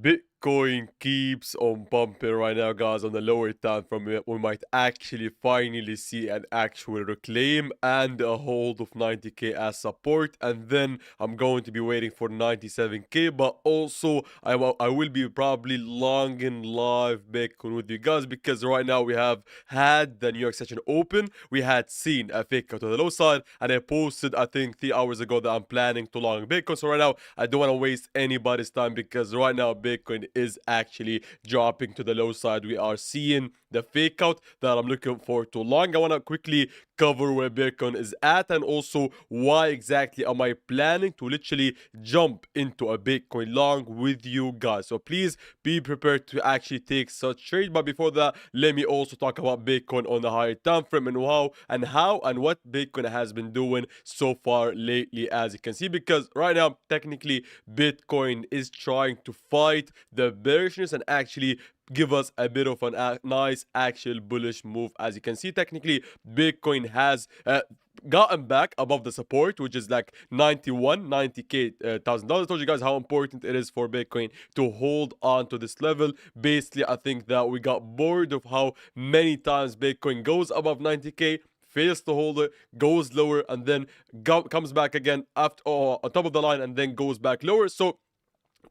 Bitcoin keeps on pumping right now, guys. On the lower time from it, we might actually finally see an actual reclaim and a hold of 90k as support, and then I'm going to be waiting for 97k. But also, I will be probably long in live Bitcoin with you guys, because right now we have had the New York session open. We had seen a fake out to the low side, and I posted, I think 3 hours ago, that I'm planning to long Bitcoin. So right now I don't want to waste anybody's time, because right now Bitcoin is actually dropping to the low side. We are seeing the fake out that I'm looking for to long. I want to quickly cover where Bitcoin is at, and also why exactly am I planning to literally jump into a Bitcoin long with you guys. So please be prepared to actually take such trade. But before that, let me also talk about Bitcoin on the higher time frame, and how and what Bitcoin has been doing so far lately, as you can see. Because right now, technically, Bitcoin is trying to fight the bearishness and actually give us a bit of a nice actual bullish move. As you can see, technically Bitcoin has gotten back above the support, which is like 90k thousand dollars. I told you guys how important it is for Bitcoin to hold on to this level. Basically, I think that we got bored of how many times Bitcoin goes above 90k, fails to hold it, goes lower, and then comes back again after on top of the line, and then goes back lower. So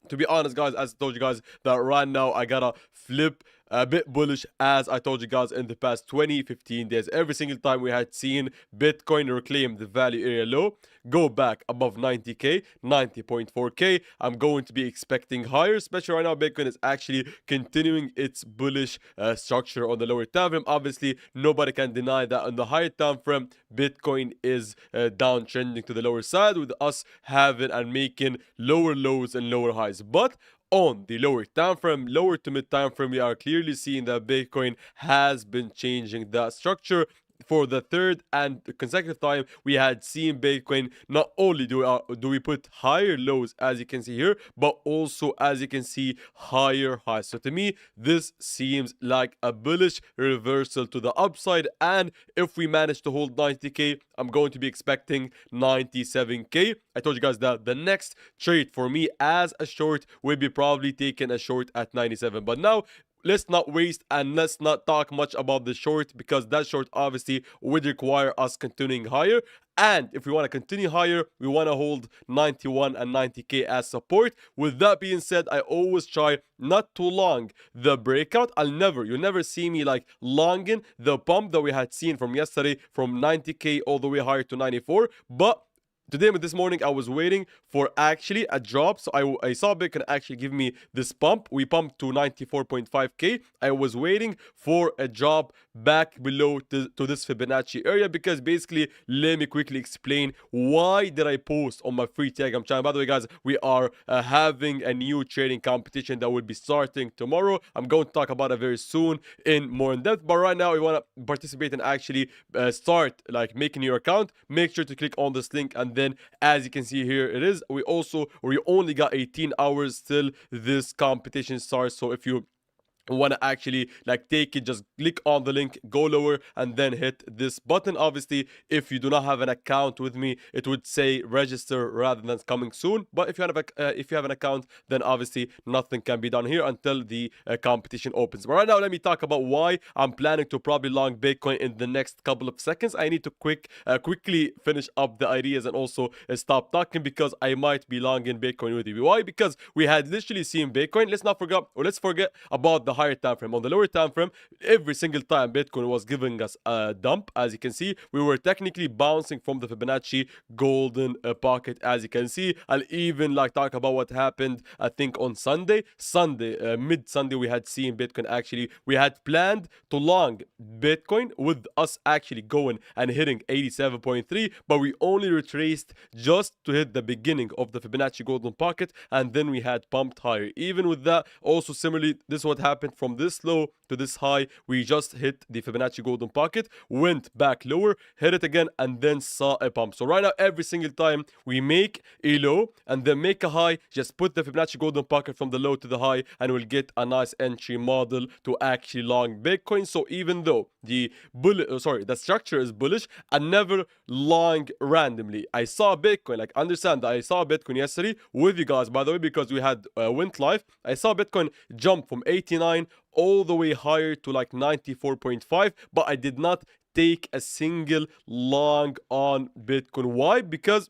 to be honest, guys, as I told you guys, that right now I gotta flip a bit bullish, as I told you guys in the past 15 days. Every single time we had seen Bitcoin reclaim the value area low, go back above 90k, 90.4k, I'm going to be expecting higher. Especially right now, Bitcoin is actually continuing its bullish structure on the lower time frame. Obviously, nobody can deny that on the higher time frame, Bitcoin is downtrending to the lower side, with us having and making lower lows and lower highs. But on the lower time frame, lower to mid time frame, we are clearly seeing that Bitcoin has been changing that structure. For the third and consecutive time, we had seen Bitcoin not only do we put higher lows, as you can see here, but also, as you can see, higher highs. So to me, this seems like a bullish reversal to the upside, and if we manage to hold 90k, I'm going to be expecting 97k. I told you guys that the next trade for me as a short will be probably taking a short at 97. But now, let's not waste and let's not talk much about the short, because that short obviously would require us continuing higher. And if we want to continue higher, we want to hold 91 and 90k as support. With that being said, I always try not to long the breakout. You'll never see me like longing the pump that we had seen from yesterday, from 90k all the way higher to 94. But today, this morning, I was waiting for actually a drop. So I saw Bitcoin actually give me this pump. We pumped to 94.5k. I was waiting for a drop back below to this Fibonacci area, because basically, let me quickly explain why did I post on my free Telegram channel. By the way, guys, we are having a new trading competition that will be starting tomorrow. I'm going to talk about it very soon in more in depth. But right now, we want to participate and actually start like making your account. Make sure to click on this link, and then as you can see here, it is we only got 18 hours till this competition starts. So if you want to actually like take it, just click on the link, go lower, and then hit this button. Obviously, if you do not have an account with me, it would say register rather than coming soon. But if you have an account, then obviously nothing can be done here until the competition opens. But right now, let me talk about why I'm planning to probably long Bitcoin in the next couple of seconds. I need to quickly finish up the ideas and also stop talking, because I might be longing Bitcoin with you. Why? Because we had literally seen Bitcoin. Let's forget about the higher time frame. On the lower time frame, every single time Bitcoin was giving us a dump, as you can see, we were technically bouncing from the Fibonacci golden pocket, as you can see. I'll even like talk about what happened, I think on Sunday, mid Sunday, we had seen Bitcoin actually, we had planned to long Bitcoin with us actually going and hitting 87.3, but we only retraced just to hit the beginning of the Fibonacci golden pocket, and then we had pumped higher. Even with that, also similarly, this is what happened happened from this low to this high. We just hit the Fibonacci golden pocket, went back lower, hit it again, and then saw a pump. So right now, every single time we make a low and then make a high, just put the Fibonacci golden pocket from the low to the high, and we'll get a nice entry model to actually long Bitcoin. So even though the the structure is bullish, I never long randomly. I saw Bitcoin, like, understand that I saw Bitcoin yesterday with you guys, by the way, because we had went live. I saw Bitcoin jump from 89 all the way higher to like 94.5, but I did not take a single long on Bitcoin. Why? Because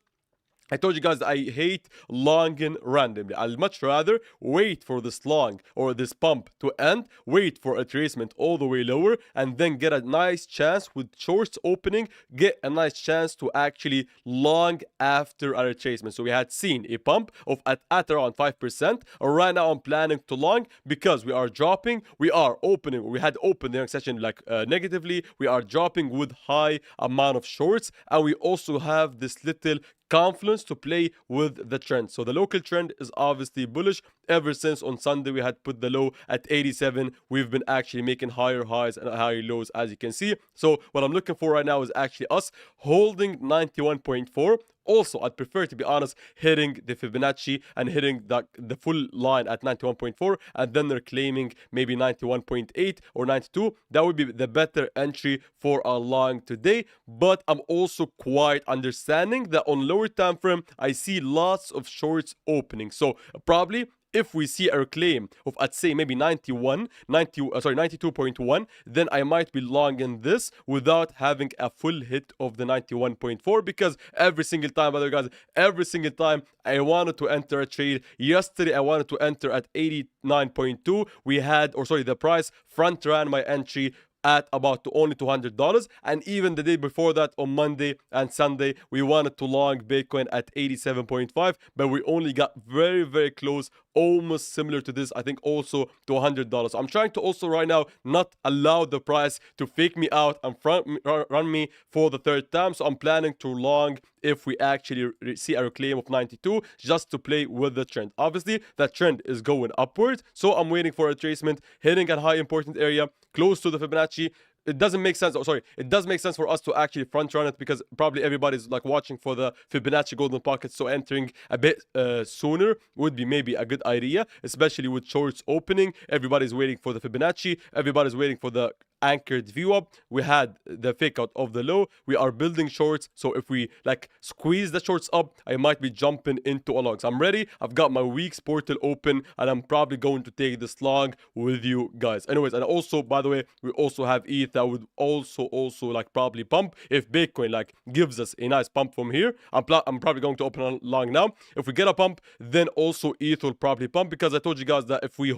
I told you guys that I hate longing randomly. I'd much rather wait for this long or this pump to end, wait for a retracement all the way lower, and then get a nice chance with shorts opening, get a nice chance to actually long after a retracement. So we had seen a pump of at around 5%. Right now I'm planning to long because we are dropping. We are opening. We had opened the session like negatively. We are dropping with high amount of shorts, and we also have this little confluence to play with the trend. So the local trend is obviously bullish. Ever since on Sunday we had put the low at 87, we've been actually making higher highs and higher lows, as you can see. So what I'm looking for right now is actually us holding 91.4. Also, I'd prefer, to be honest, hitting the Fibonacci and hitting the full line at 91.4, and then they're claiming maybe 91.8 or 92. That would be the better entry for our long today. But I'm also quite understanding that on lower time frame, I see lots of shorts opening. So probably if we see a reclaim of, I'd say, maybe 92.1, then I might be long in this without having a full hit of the 91.4, because every single time, other guys, every single time I wanted to enter a trade. Yesterday I wanted to enter at 89.2. We had, or sorry, the price front ran my entry at about only $200, and even the day before that on Monday and Sunday we wanted to long Bitcoin at 87.5, but we only got very, very close, almost similar to this, I think also to $100. I'm trying to also right now not allow the price to fake me out and run me for the third time. So I'm planning to long if we actually see a reclaim of 92, just to play with the trend. Obviously that trend is going upwards, so I'm waiting for a retracement, hitting a high important area close to the Fibonacci. It doesn't make sense. Oh, sorry. It does make sense for us to actually front run it, because probably everybody's like watching for the Fibonacci golden pocket. So entering a bit sooner would be maybe a good idea, especially with shorts opening. Everybody's waiting for the Fibonacci. Everybody's waiting for the anchored view up. We had the fake out of the low. We are building shorts. So if we like squeeze the shorts up, I might be jumping into a long. So I'm ready. I've got my week's portal open, and I'm probably going to take this long with you guys. Anyways, and also, by the way, we also have ETH that would also like probably pump if Bitcoin like gives us a nice pump from here. I'm probably going to open a long now. If we get a pump, then also ETH will probably pump, because I told you guys that if we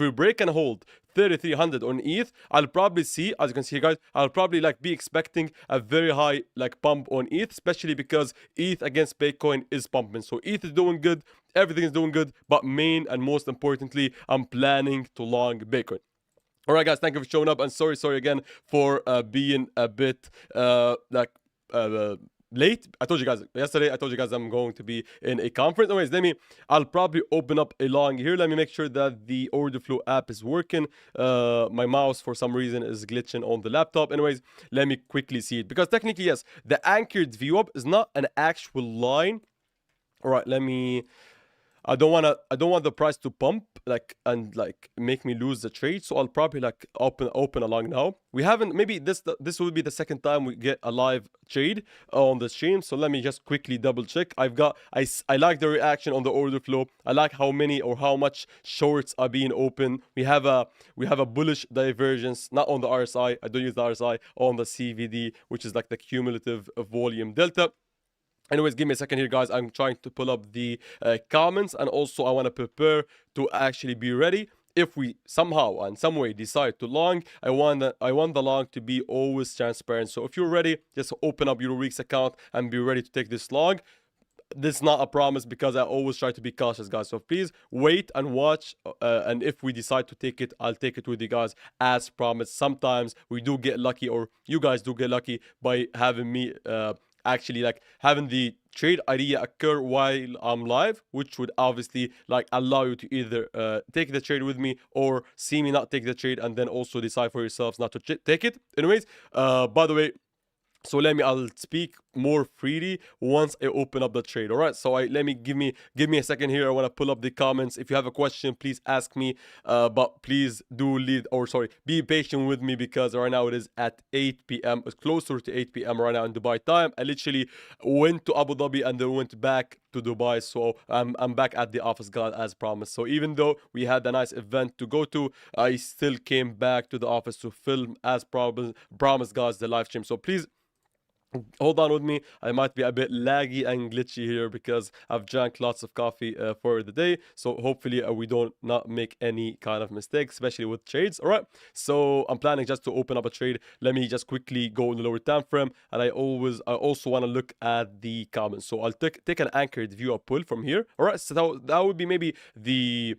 break and hold 3,300 on ETH, I'll probably see, as you can see guys, I'll probably like be expecting a very high like pump on ETH, especially because ETH against Bitcoin is pumping. So ETH is doing good, everything is doing good, but main and most importantly, I'm planning to long Bitcoin. All right, guys, thank you for showing up, and sorry again for being a bit late. I told you guys yesterday, I'm going to be in a conference. Anyways, I'll probably open up a long here. Let me make sure that the Orderflow app is working. My mouse for some reason is glitching on the laptop. Anyways, let me quickly see it, because technically, yes, the anchored view up is not an actual line. All right, I don't want the price to pump and make me lose the trade. So I'll probably like open along now. We haven't, maybe this will be the second time we get a live trade on the stream. So let me just quickly double check. I like the reaction on the order flow. I like how many or how much shorts are being open. We have a bullish divergence, not on the RSI. I don't use the RSI, on the CVD, which is like the cumulative volume delta. Anyways, give me a second here, guys. I'm trying to pull up the comments, and also I want to prepare to actually be ready. If we somehow and some way decide to long, I want the long to be always transparent. So if you're ready, just open up your week's account and be ready to take this long. This is not a promise, because I always try to be cautious, guys. So please wait and watch. And if we decide to take it, I'll take it with you guys as promised. Sometimes we do get lucky, or you guys do get lucky by having me actually like having the trade idea occur while I'm live, which would obviously like allow you to either take the trade with me or see me not take the trade and then also decide for yourselves not to take it. Anyways, by the way, so I'll speak more freely once I open up the trade. All right, so give me a second here. I want to pull up the comments. If you have a question, please ask me, but please do be patient with me, because right now it is at 8 p.m. It's closer to 8 p.m. right now in Dubai time. I literally went to Abu Dhabi and then went back to Dubai, so I'm back at the office, guys, as promised. So even though we had a nice event to go to, I still came back to the office to film as promised, guys, the live stream. So please hold on with me. I might be a bit laggy and glitchy here because I've drank lots of coffee for the day, so hopefully we don't not make any kind of mistakes, especially with trades. All right, so I'm planning just to open up a trade. Let me just quickly go in the lower time frame, and I also want to look at the comments. So I'll take an anchored view up pull from here. All right, so that would be maybe the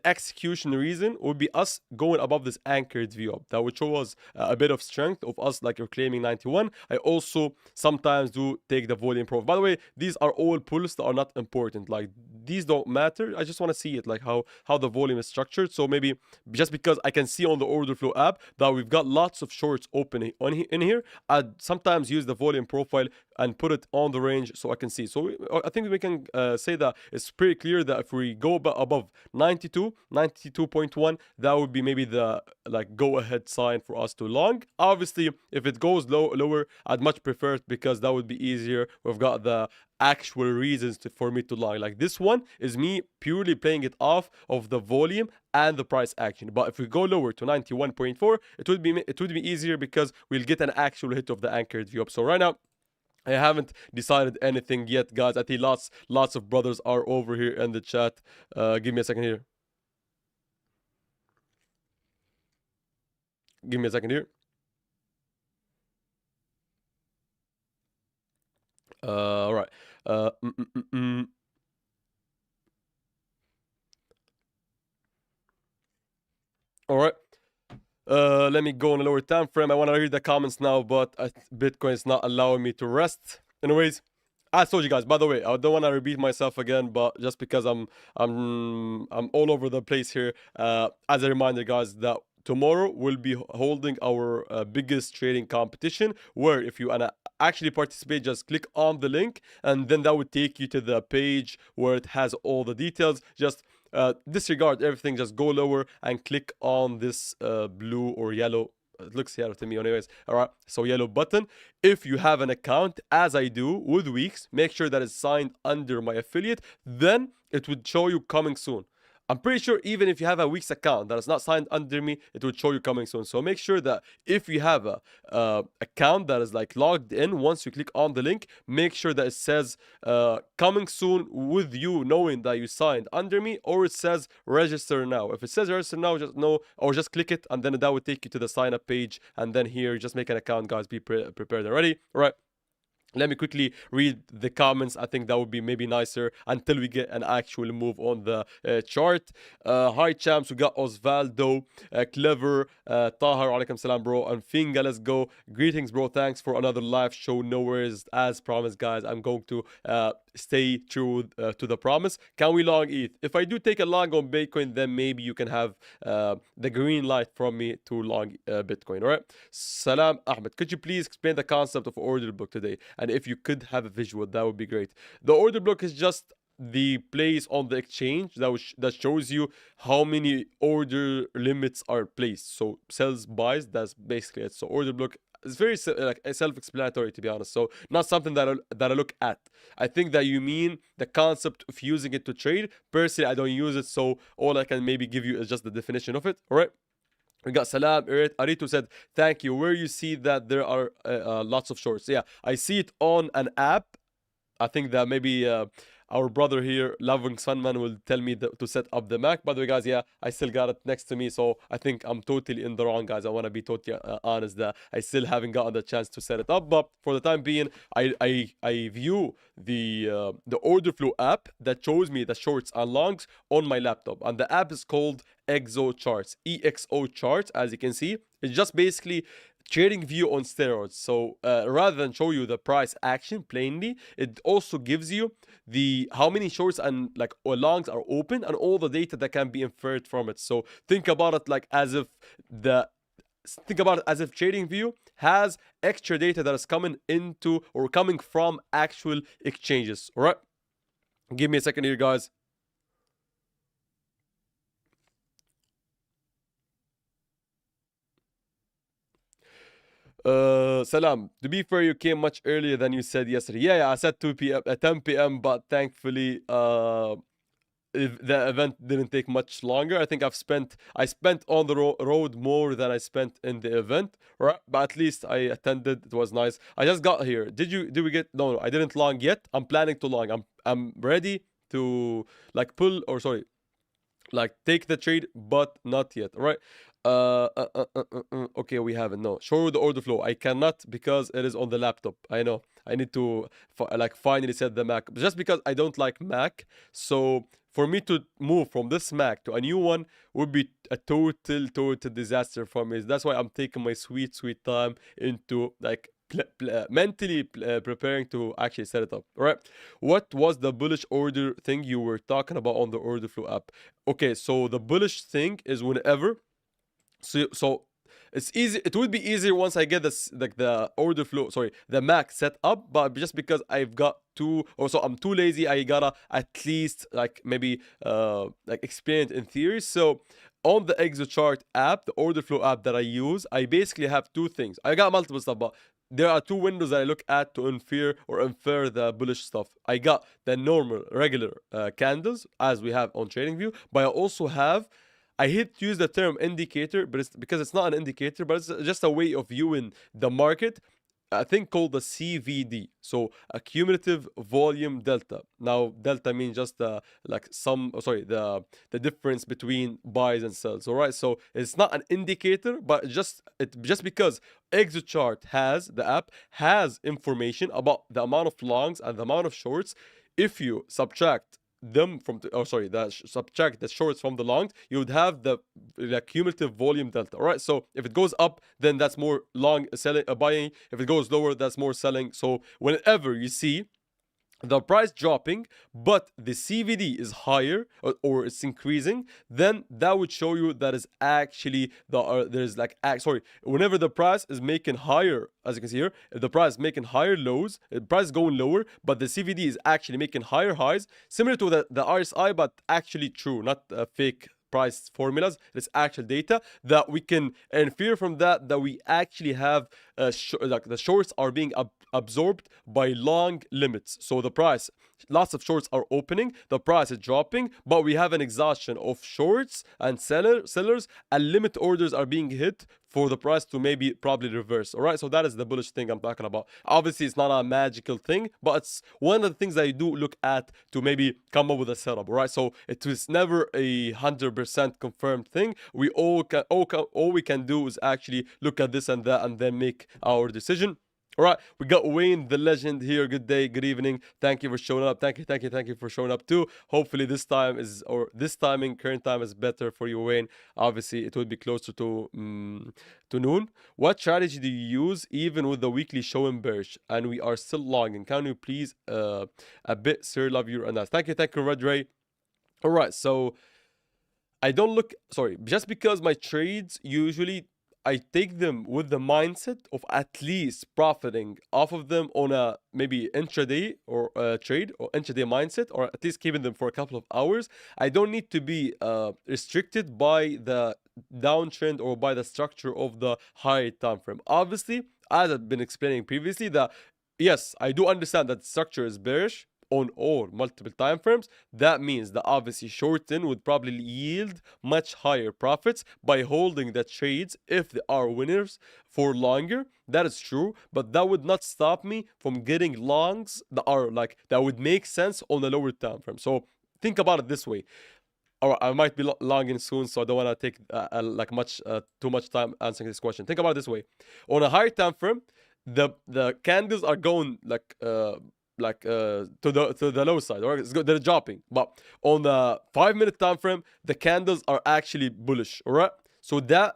execution reason would be us going above this anchored view up. That would show us a bit of strength of us like reclaiming 91. I also sometimes do take the volume profile. By the way, these are all pulls that are not important. Like, these don't matter. I just want to see it, like how the volume is structured. So maybe just because I can see on the Orderflow app that we've got lots of shorts opening in here, I'd sometimes use the volume profile and put it on the range so I can see. So I think we can say that it's pretty clear that if we go above 92.1, that would be maybe the like go ahead sign for us to long. Obviously, if it goes lower, I'd much prefer it because that would be easier. We've got the actual reasons for me to long. Like, this one is me purely playing it off of the volume and the price action. But if we go lower to 91.4, it would be easier because we'll get an actual hit of the anchored view up. So right now, I haven't decided anything yet, guys. I think lots of brothers are over here in the chat. Give me a second here. Give me a second here. All right. All right. Let me go on a lower time frame. I want to read the comments now, but Bitcoin is not allowing me to rest. Anyways, I told you guys. By the way, I don't want to repeat myself again, but just because I'm all over the place here. As a reminder, guys, that tomorrow we'll be holding our biggest trading competition, where if you wanna actually participate, just click on the link, and then that would take you to the page where it has all the details. Just disregard everything, just go lower and click on this blue or yellow, it looks yellow to me anyways. All right, so yellow button. If you have an account, as I do with Weeks, make sure that it's signed under my affiliate, then it would show you coming soon. I'm pretty sure even if you have a Weeks account that is not signed under me, it would show you coming soon. So make sure that if you have a account that is like logged in, once you click on the link, make sure that it says coming soon with you, knowing that you signed under me, or it says register now. If it says register now, just know, or just click it, and then that would take you to the sign up page, and then here just make an account, guys. Be prepared and ready. All right. Let me quickly read the comments. I think that would be maybe nicer until we get an actual move on the chart. Hi, champs. We got Osvaldo, Clever, Tahar, alaikum salam, bro, and Finga. Let's go. Greetings, bro. Thanks for another live show. No worries. As promised, guys, I'm going to stay true to the promise. Can we long ETH? If I do take a long on Bitcoin, then maybe you can have the green light from me to long Bitcoin. All right. Salam Ahmed. Could you please explain the concept of order book today? And if you could have a visual, that would be great. The order block is just the place on the exchange that shows you how many order limits are placed. So sells, buys, that's basically it. So order block is very like self-explanatory, to be honest. So not something that I look at. I think that you mean the concept of using it to trade. Personally, I don't use it, so all I can maybe give you is just the definition of it. All right. We got Salam. Arito said, thank you. Where you see that there are lots of shorts. Yeah, I see it on an app. I think that maybe our brother here, Loving Sunman, will tell me to set up the Mac. By the way, guys, yeah, I still got it next to me. So I think I'm totally in the wrong, guys. I want to be totally honest that I still haven't gotten the chance to set it up. But for the time being, I view the Orderflow app that shows me the shorts and longs on my laptop. And the app is called EXO Charts, EXO Charts, as you can see. It just basically trading view on steroids. So rather than show you the price action plainly, it also gives you the how many shorts and like or longs are open and all the data that can be inferred from it. So think about it like as if TradingView has extra data that is coming into or coming from actual exchanges. All right, give me a second here, guys. Salam. To be fair, you came much earlier than you said yesterday. Yeah, I said 2 p.m. 10 p.m. But thankfully, the event didn't take much longer. I think I spent on the road more than I spent in the event, right? But at least I attended. It was nice. I just got here. Did we get? No, I didn't long yet. I'm planning to long. I'm ready to like pull or sorry, like take the trade, but not yet. Right? Okay, we haven't. No, show the order flow. I cannot because it is on the laptop. I know. I need to like finally set the Mac just because I don't like Mac. So for me to move from this Mac to a new one would be a total disaster for me. That's why I'm taking my sweet time into like mentally preparing to actually set it up. All right. What was the bullish order thing you were talking about on the order flow app? Okay, so the bullish thing is whenever so it's easy. It would be easier once I get this like the order flow, sorry, the Mac set up. But just because I've got too, or so I'm too lazy, I gotta at least like maybe like explain it in theory. So on the ExoChart app, the order flow app that I use, I basically have two things. I got multiple stuff, but there are two windows that I look at to infer the bullish stuff. I got the normal regular candles as we have on TradingView, but I also have I hate to use the term indicator, but it's because it's not an indicator, but it's just a way of viewing the market. A thing called the CVD, so a cumulative volume delta. Now, delta means just the like some, sorry, the difference between buys and sells. All right, so it's not an indicator, but just because ExoChart has the app has information about the amount of longs and the amount of shorts. If you subtract them from subtract the shorts from the longs, you would have the cumulative volume delta. All right, so if it goes up, then that's more long selling, buying. If it goes lower, that's more selling. So whenever you see the price dropping but the CVD is higher, or it's increasing, then that would show you that is actually there's like sorry, whenever the price is making higher, as you can see here, if the price is making higher lows, the price is going lower but the CVD is actually making higher highs, similar to the RSI, but actually true, not fake price formulas. It's actual data that we can infer from that we actually have like the shorts are being absorbed by long limits. So the price, lots of shorts are opening, the price is dropping, but we have an exhaustion of shorts and sellers, and limit orders are being hit for the price to maybe probably reverse. All right, so that is the bullish thing I'm talking about. Obviously, it's not a magical thing, but it's one of the things that you do look at to maybe come up with a setup. All right, so it is never a 100% confirmed thing. We all we can do is actually look at this and that and then make our decision. All right, we got Wayne the legend here. Good day, good evening. Thank you for showing up. Thank you for showing up too. Hopefully this time is, or this timing, current time is better for you, Wayne. Obviously, it would be closer to noon. What strategy do you use even with the weekly showing bearish and we are still longing? Can you please a bit, sir? Love your analysis. Thank you, Red Ray. All right, so I don't look, sorry, just because my trades usually I take them with the mindset of at least profiting off of them on a maybe intraday or trade or intraday mindset, or at least keeping them for a couple of hours. I don't need to be restricted by the downtrend or by the structure of the high time frame. Obviously, as I've been explaining previously, that yes, I do understand that the structure is bearish on all multiple time frames. That means that obviously shorten would probably yield much higher profits by holding the trades if they are winners for longer. That is true, but that would not stop me from getting longs that are like that would make sense on a lower time frame. So think about it this way. Or I might be longing soon, so I don't want to take like too much time answering this question. Think about it this way: on a higher time frame, the candles are going to the low side, or they're dropping. But on the 5-minute time frame, the candles are actually bullish. All right, so that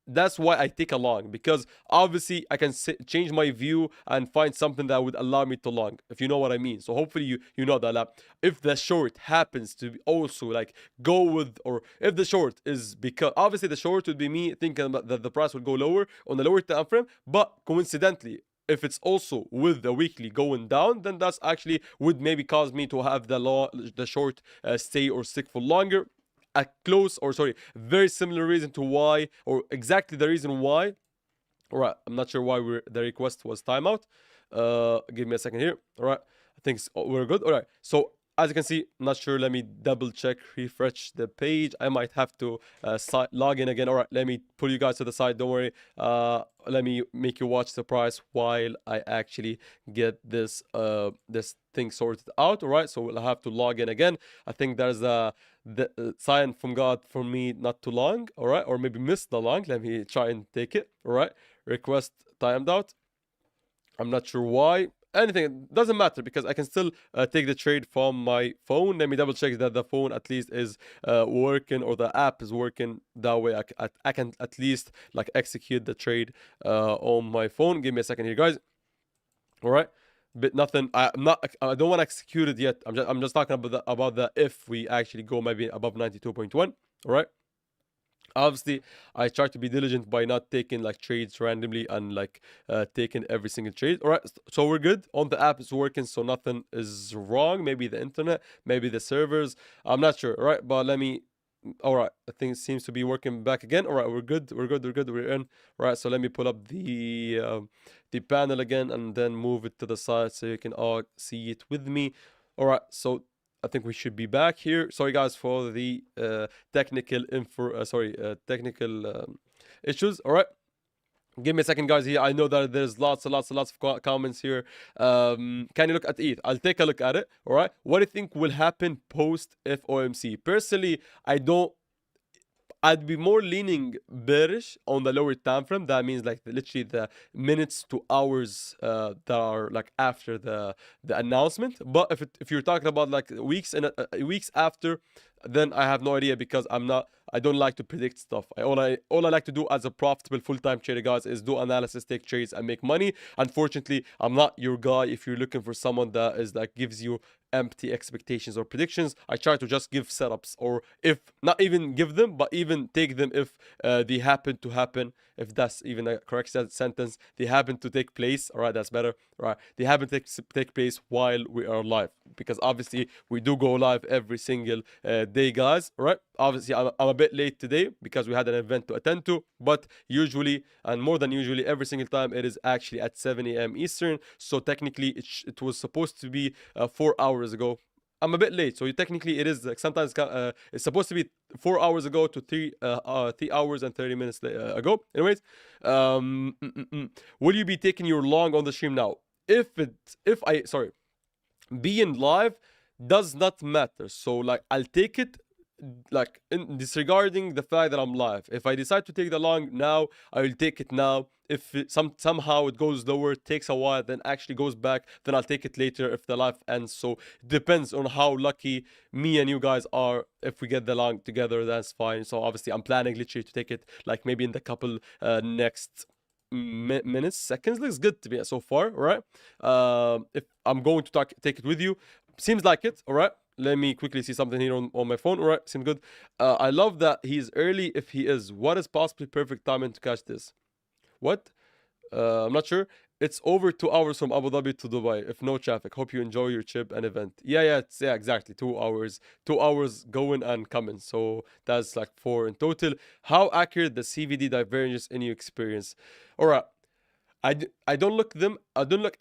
that's why I take a long, because obviously I can change my view and find something that would allow me to long, if you know what I mean. So hopefully you know that. If the short happens to be also like go with, or if the short is, because obviously the short would be me thinking that the price would go lower on the lower time frame, but coincidentally, if it's also with the weekly going down, then that's actually would maybe cause me to have the short stay or stick for longer. A close, or sorry, very similar reason to why, or exactly the reason why. All right, I'm not sure why the request was timeout. Give me a second here. All right, I think we're good. All right, so as you can see, not sure. Let me double check, refresh the page. I might have to log in again. All right, let me pull you guys to the side. Don't worry. Let me make you watch the price while I actually get this this thing sorted out. All right, so we'll have to log in again. I think there's a sign from God for me not too long. All right, or maybe miss the long. Let me try and take it. All right, request timed out. I'm not sure why. Anything, it doesn't matter, because I can still take the trade from my phone. Let me double check that the phone at least is working, or the app is working. That way I can at least like execute the trade on my phone. Give me a second here, guys. All right, but nothing. I don't want to execute it yet. I'm just talking about the if we actually go maybe above 92.1. All right. Obviously, I try to be diligent by not taking like trades randomly and like taking every single trade. All right, so we're good. On the app is working, so nothing is wrong. Maybe the internet, maybe the servers. I'm not sure. All right, but let me. All right, I think it seems to be working back again. All right, we're good. We're good. We're good. We're in. All right, so let me pull up the panel again and then move it to the side so you can all see it with me. All right, so I think we should be back here. Sorry guys for the technical issues. All right, give me a second, guys. Here, I know that there's lots of comments here. Can you look at ETH? I'll take a look at it. All right, what do you think will happen post FOMC? Personally, I'd be more leaning bearish on the lower time frame. That means like literally the minutes to hours that are like after the announcement. But if you're talking about like weeks and weeks after, then I have no idea, because I don't like to predict stuff. All I like to do as a profitable full-time trader, guys, is do analysis, take trades, and make money. Unfortunately, I'm not your guy if you're looking for someone that is like gives you empty expectations or predictions. I try to just give setups, or if not even give them, but even take them if they happen to happen. If that's even a correct sentence, they happen to take place. All right, that's better. All right, they happen to take place while we are live, because obviously we do go live every single day, guys. All right, obviously I'm a bit late today because we had an event to attend to, but usually, and more than usually, every single time it is actually at 7 a.m. Eastern. So technically it was supposed to be 4 hours ago. I'm a bit late, so technically it is like sometimes it's supposed to be 4 hours ago to 3 hours and 30 minutes ago. Anyways, will you be taking your long on the stream now? Being live does not matter. So like I'll take it, like in disregarding the fact that I'm live. If I decide to take the long now, I will take it now. If somehow it goes lower, takes a while, then actually goes back, then I'll take it later if the live ends. So it depends on how lucky me and you guys are. If we get the long together, that's fine. So obviously I'm planning literally to take it like maybe in the couple next minutes, seconds. Looks good to me so far. All right, if I'm going to take it with you, seems like it. All right, let me quickly see something here on my phone. All right, seems good. I love that he's early. If he is, what is possibly perfect timing to catch this? What? I'm not sure. It's over 2 hours from Abu Dhabi to Dubai, if no traffic. Hope you enjoy your trip and event. Yeah, exactly. 2 hours. 2 hours going and coming. So that's like 4 in total. How accurate the CVD divergence in your experience? All right. I don't look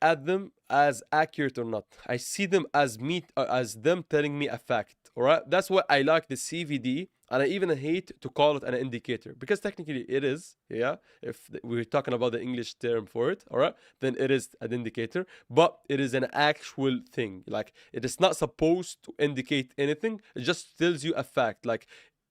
at them as accurate or not. I see them as as them telling me a fact. All right, that's why I like the CVD, and I even hate to call it an indicator, because technically it is. Yeah, if we're talking about the English term for it, all right, then it is an indicator, but it is an actual thing. Like it is not supposed to indicate anything. It just tells you a fact. Like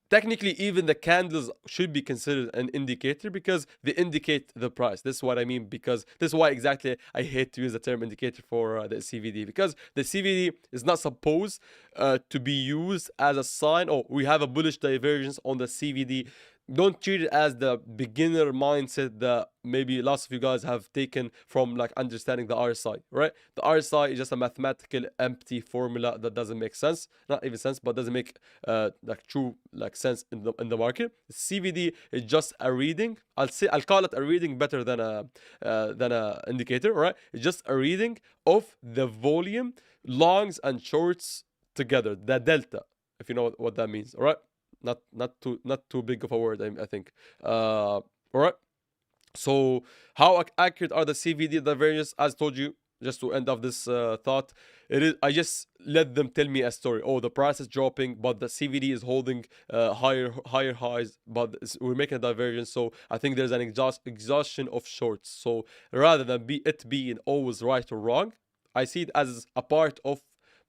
technically even the candles should be considered an indicator, because they indicate the price. This is what I mean, because this is why exactly I hate to use the term indicator for the CVD, because the CVD is not supposed to be used as a sign, oh, we have a bullish divergence on the CVD. don't treat it as the beginner mindset that maybe lots of you guys have taken from like understanding the RSI, right? The RSI is just a mathematical empty formula that doesn't make sense, not even sense, but doesn't make like true like sense in the market. CVD is just a reading. I'll call it a reading better than a indicator, right? It's just a reading of the volume, longs and shorts together, the delta, if you know what that means, all right? Not too big of a word, I think. All right. So how accurate are the CVD divergences? As told you, just to end off this thought, it is. I just let them tell me a story. Oh, the price is dropping, but the CVD is holding higher highs, but we're making a divergence. So I think there's an exhaustion of shorts. So rather than it being always right or wrong, I see it as a part of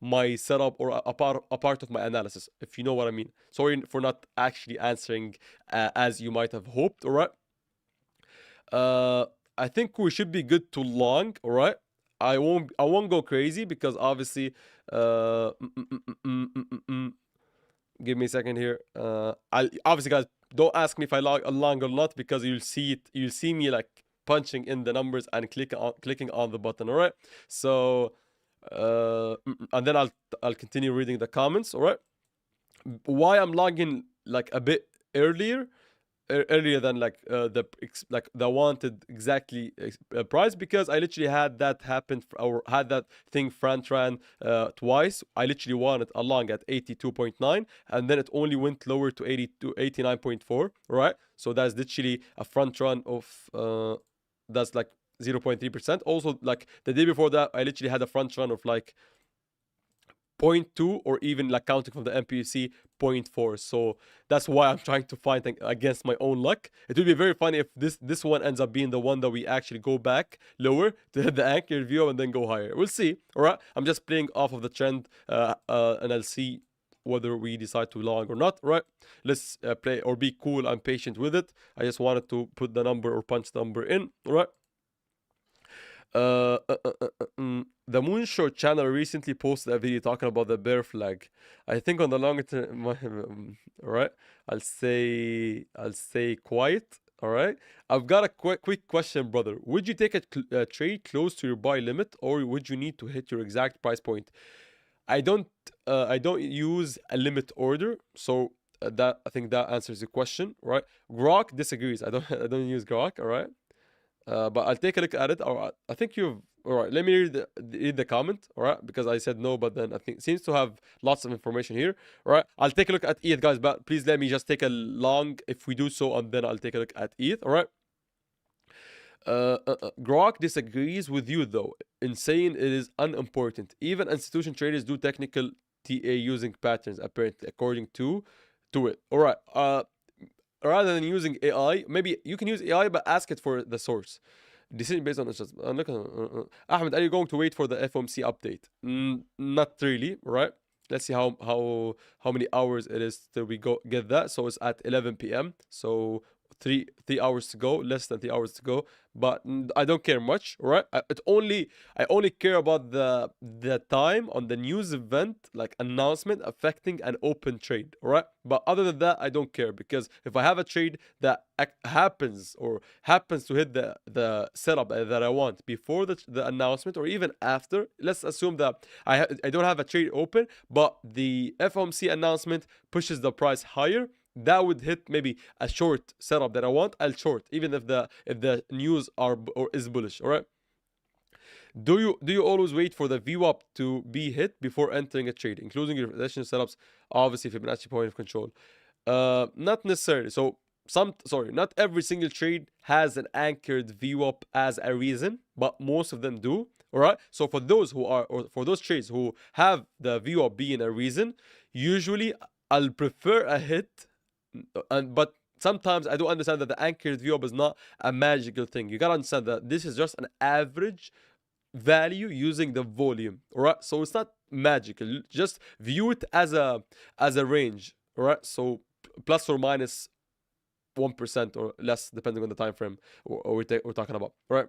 my setup or a part of my analysis, if you know what I mean. Sorry for not actually answering as you might have hoped. All right. uh I think we should be good to long. All right. I won't go crazy because obviously uh mm, mm, mm, mm, mm, mm, mm. Give me a second here. I obviously, guys, don't ask me if I long or not, because you'll see me like punching in the numbers and clicking on the button. All right. So and then I'll continue reading the comments. All right. Why I'm logging like a bit earlier than like the wanted exactly price, because I literally had that happen or had that thing front ran twice. I literally won it along at 82.9, and then it only went lower to 89.4, right? So that's literally a front run of that's like 0.3%. Also, like the day before that, I literally had a front run of like 0.2, or even like counting from the MPUC 0.4. So that's why I'm trying to fight against my own luck. It would be very funny if this one ends up being the one that we actually go back lower to hit the anchor view and then go higher. We'll see. All right. I'm just playing off of the trend and I'll see whether we decide to long or not. Right. Let's play or be cool and patient with it. I just wanted to put the number or punch the number in. All right. The Moonshort channel recently posted a video talking about the bear flag. I think on the longer term, all right. I'll say quiet. All right. I've got a quick question, brother. Would you take a trade close to your buy limit, or would you need to hit your exact price point? I don't use a limit order, so that I think that answers the question, right? Grok disagrees. I don't use Grok. All right. But I'll take a look at it. Or I think you've. All right, let me read the comment. All right, because I said no, but then I think it seems to have lots of information here. All right, I'll take a look at ETH, guys. But please let me just take a long if we do so, and then I'll take a look at ETH. All right. Grok disagrees with you though in saying it is unimportant. Even institution traders do technical TA using patterns, apparently, according to it. All right. Rather than using AI, maybe you can use AI, but ask it for the source. Decision based on just look at Ahmed, are you going to wait for the FOMC update? Not really, right? Let's see how many hours it is till we get that. So it's at 11 p.m. So three hours to go, less than 3 hours to go. But I don't care much, right? I only care about the time on the news event, like announcement affecting an open trade, right? But other than that, I don't care, because if I have a trade that happens to hit the setup that I want before the announcement, or even after, let's assume that I don't have a trade open, but the FOMC announcement pushes the price higher, that would hit maybe a short setup that I want. I'll short even if the news is bullish. All right. Do you always wait for the VWAP to be hit before entering a trade, including your additional setups? Obviously, Fibonacci point of control. Not necessarily. So not every single trade has an anchored VWAP as a reason, but most of them do. All right. So for those trades who have the VWAP being a reason, usually I'll prefer a hit, but sometimes I do understand that the anchored VWAP is not a magical thing. You gotta understand that this is just an average value using the volume. All right. So it's not magical. Just view it as a range. All right. So plus or minus 1% or less, depending on the time frame we're talking about. All right.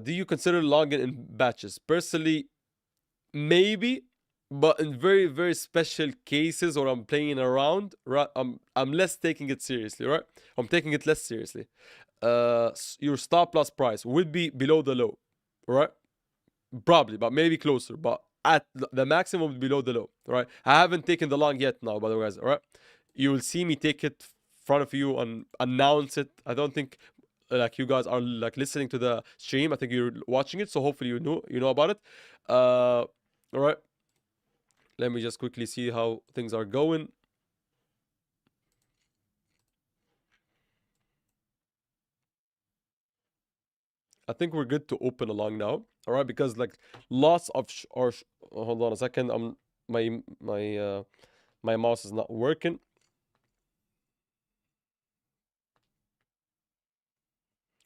Do you consider logging in batches? Personally, maybe, But in very, very special cases, or I'm playing around, right, I'm less taking it seriously, right? I'm taking it less seriously. Your stop loss price would be below the low, right? Probably, but maybe closer. But at the maximum below the low, right? I haven't taken the long yet now, by the way, guys, all right? You will see me take it in front of you and announce it. I don't think like you guys are like listening to the stream. I think you're watching it, so hopefully you know about it. All right. Let me just quickly see how things are going. I think we're good to open along now. All right, because like lots of hold on a second. My mouse is not working.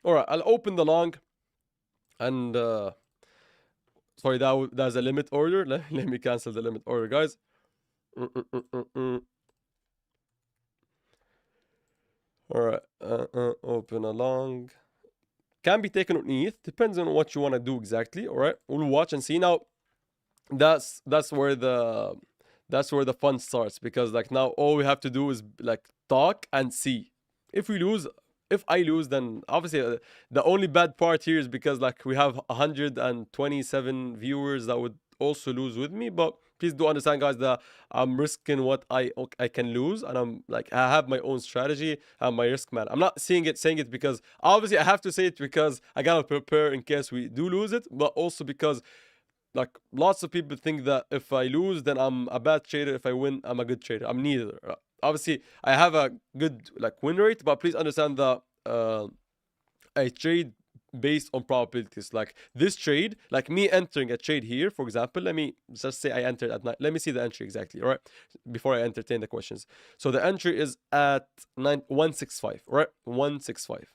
All right, I'll open the long, and sorry, that's a limit order. Let me cancel the limit order, guys. All right, open a long. Can be taken on ETH. Depends on what you want to do exactly. All right, we'll watch and see. Now, that's where the fun starts, because like now all we have to do is like talk and see. If we lose, if I lose, then obviously the only bad part here is because like we have 127 viewers that would also lose with me. But please do understand, guys, that I'm risking what I can lose, and I'm like I have my own strategy and my risk, man. I'm not saying it because obviously I have to say it because I gotta prepare in case we do lose it, but also because like lots of people think that if I lose, then I'm a bad trader. If I win, I'm a good trader. I'm neither. Obviously, I have a good like win rate, but please understand that I trade based on probabilities. Like this trade, like me entering a trade here, for example, let me just say I entered at night. Let me see the entry exactly, all right? Before I entertain the questions. So the entry is at 165, right? 165.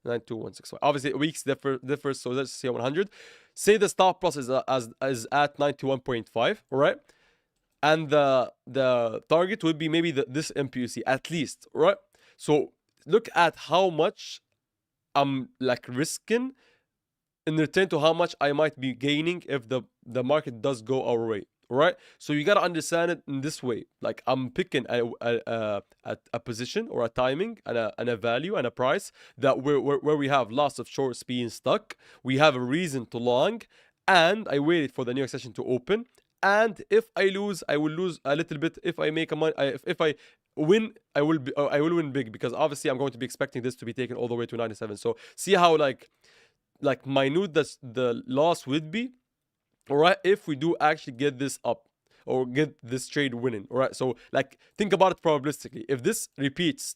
92165. Obviously, weeks differs, so let's say 100. Say the stop loss is at 91.5, all right? And the target would be maybe this MPUC at least, right? So look at how much I'm like risking in return to how much I might be gaining if the market does go our way. Right, so you gotta understand it in this way. Like I'm picking a position or a timing and a value and a price that where we have lots of shorts being stuck. We have a reason to long, and I waited for the New York session to open. And if I lose, I will lose a little bit. If I make a money, if I win, I will win big, because obviously I'm going to be expecting this to be taken all the way to 97. So see how like minute the loss would be, all right, if we do actually get this up or get this trade winning. All right, so like think about it probabilistically. If this repeats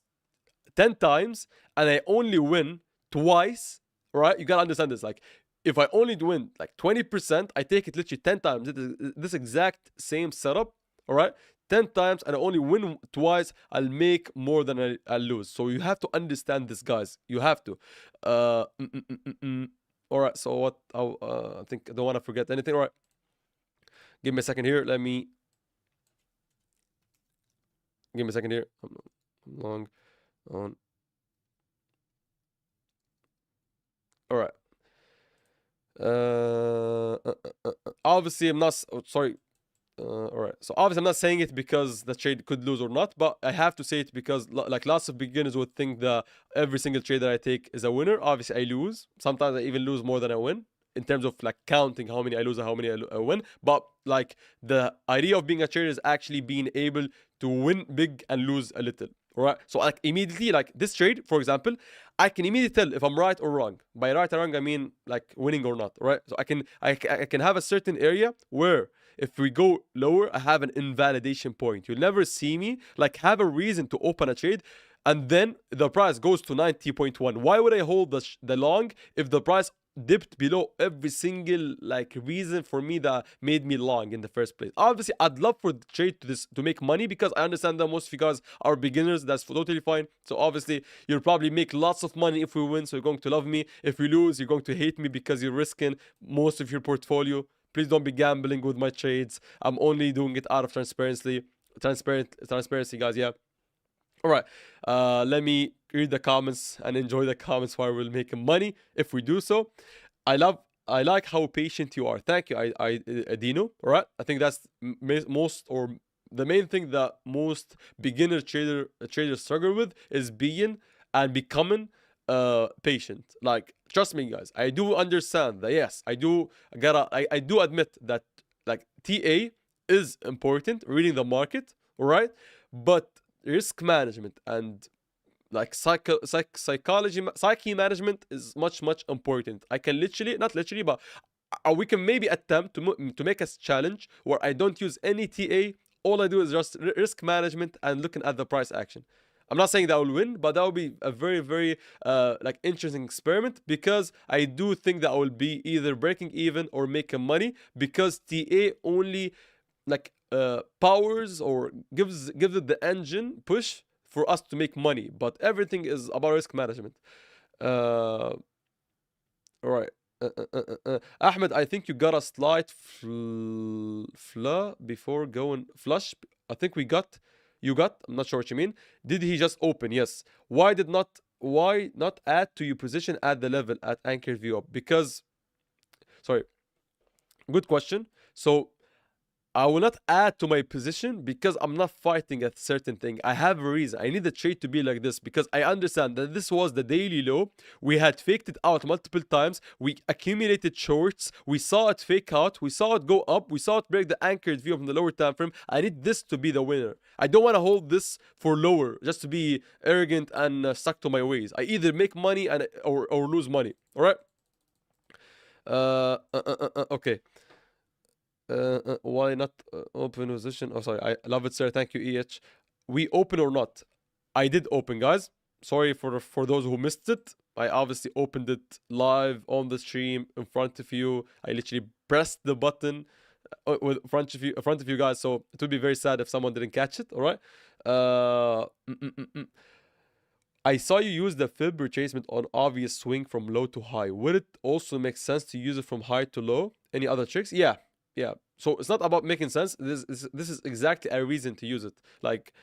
10 times and I only win twice, all right, you gotta understand this. Like if I only win like 20%, I take it literally 10 times. This exact same setup, all right, 10 times, and I only win twice, I'll make more than I'll lose. So you have to understand this, guys. You have to. Uh, mm, mm, mm, mm, mm. All right, so what? I think I don't want to forget anything. All right, give me a second here. Give me a second here. Long on. All right. Obviously, I'm not. Sorry. All right. So obviously, I'm not saying it because the trade could lose or not, but I have to say it because like lots of beginners would think that every single trade that I take is a winner. Obviously, I lose. Sometimes I even lose more than I win in terms of like counting how many I lose and how many I win. But like the idea of being a trader is actually being able to win big and lose a little. All right. So like immediately, like this trade, for example, I can immediately tell if I'm right or wrong. By right or wrong, I mean like winning or not. Right. So I can have a certain area where if we go lower, I have an invalidation point. You'll never see me like have a reason to open a trade and then the price goes to 90.1. Why would I hold the long if the price dipped below every single like reason for me that made me long in the first place? Obviously, I'd love for the trade to make money, because I understand that most of you guys are beginners. That's totally fine. So obviously, you'll probably make lots of money if we win. So you're going to love me. If we lose, you're going to hate me because you're risking most of your portfolio. Please don't be gambling with my trades. I'm only doing it out of transparency, guys. Yeah. All right. Let me read the comments and enjoy the comments while we're making money if we do so. I love I like how patient you are. Thank you, Dino. All right. I think that's most or the main thing that most beginner traders struggle with is being and becoming patient. Like, trust me, guys. I do understand that. Yes, I do admit that like TA is important, reading the market, all right? But risk management and like psyche management is much important. I can literally, not literally, but we can maybe attempt to make a challenge where I don't use any TA. All I do is just risk management and looking at the price action. I'm not saying that I will win, but that will be a very like interesting experiment, because I do think that I will be either breaking even or making money, because TA only like powers or gives it the engine push for us to make money, but everything is about risk management. All right. Ahmed, I think you got a slight flaw before going flush. I think you got. I'm not sure what you mean. Did he just open? Yes. Why not add to your position at the level at anchor view up? Because, sorry, good question. So I will not add to my position because I'm not fighting a certain thing. I have a reason. I need the trade to be like this because I understand that this was the daily low. We had faked it out multiple times. We accumulated shorts. We saw it fake out. We saw it go up. We saw it break the anchored view from the lower time frame. I need this to be the winner. I don't want to hold this for lower just to be arrogant and stuck to my ways. I either make money or lose money. All right. Okay. Why not open position? Oh, sorry. I love it, sir. Thank you, EH. We open or not? I did open, guys. Sorry for those who missed it. I obviously opened it live on the stream in front of you. I literally pressed the button in front of you guys. So it would be very sad if someone didn't catch it. All right. I saw you use the fib retracement on obvious swing from low to high. Would it also make sense to use it from high to low? Any other tricks? Yeah. So it's not about making sense. This is exactly a reason to use it. Like,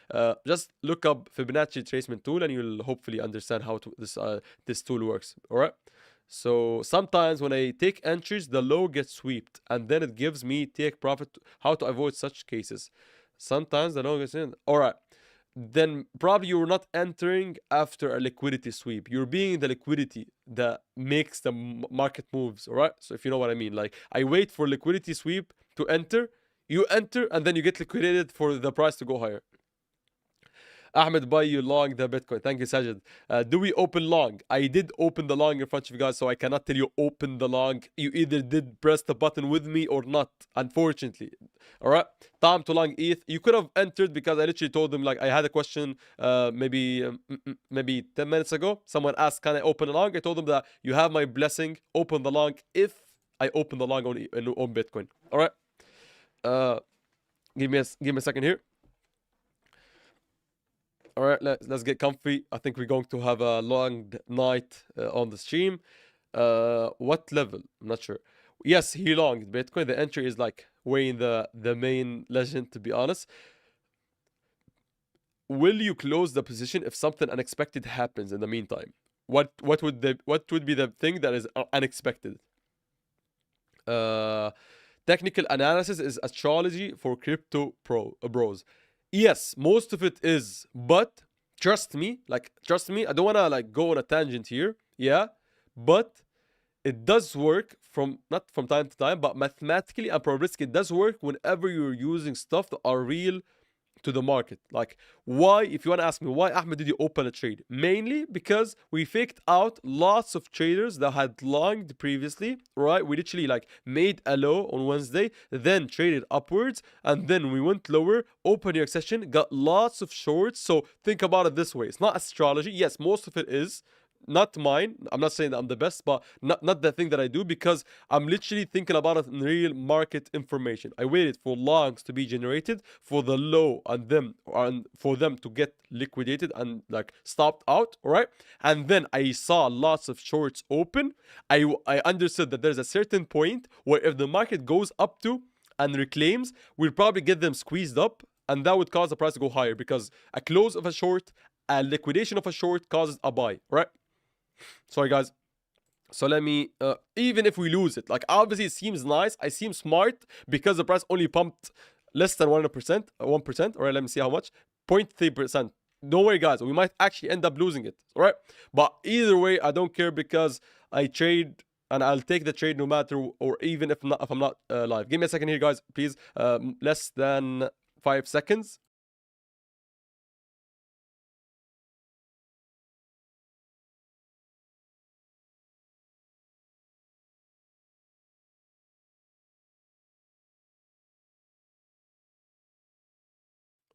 just look up Fibonacci retracement tool and you'll hopefully understand how this tool works. All right. So sometimes when I take entries, the low gets swept and then it gives me take profit. How to avoid such cases? Sometimes the low gets in. All right. Then probably you're not entering after a liquidity sweep. You're being the liquidity that makes the market moves, all right? So if you know what I mean, like I wait for liquidity sweep to enter, you enter, and then you get liquidated for the price to go higher. Ahmed, buy you long the Bitcoin. Thank you, Sajid. Do we open long? I did open the long in front of you guys, so I cannot tell you open the long. You either did press the button with me or not, unfortunately. All right. Time to long ETH. You could have entered because I literally told them, like, I had a question maybe 10 minutes ago. Someone asked, can I open a long? I told them that you have my blessing. Open the long if I open the long on Bitcoin. All right. Give me a second here. All right, let's get comfy. I think we're going to have a long night on the stream. What level? I'm not sure. Yes, he longed Bitcoin. The entry is like way in the main legend, to be honest. Will you close the position if something unexpected happens in the meantime? What would be the thing that is unexpected? Technical analysis is astrology for crypto bros. Yes, most of it is, but trust me, I don't want to like go on a tangent here. Yeah, but it does work not from time to time, but mathematically and probabilistically it does work whenever you're using stuff that are real to the market. Like, why, if you want to ask me why, Ahmed, did you open a trade? Mainly because we faked out lots of traders that had longed previously, right? We literally like made a low on Wednesday, then traded upwards, and then we went lower, open your session, got lots of shorts. So think about it this way. It's not astrology. Yes, most of it is. Not mine. I'm not saying that I'm the best, but not the thing that I do, because I'm literally thinking about it in real market information. I waited for longs to be generated, for the low and for them to get liquidated and like stopped out, all right? And then I saw lots of shorts open. I understood that there's a certain point where if the market goes up to and reclaims, we'll probably get them squeezed up, and that would cause the price to go higher, because a close of a short, a liquidation of a short causes a buy, right? Sorry, guys. So let me, even if we lose it, like obviously it seems nice, I seem smart because the price only pumped less than 1%, 1%. All right, let me see how much. 0.3%. Don't worry, guys, we might actually end up losing it. All right, but either way, I don't care because I trade and I'll take the trade no matter, or even if not, if I'm not live. Give me a second here, guys, please. Less than 5 seconds.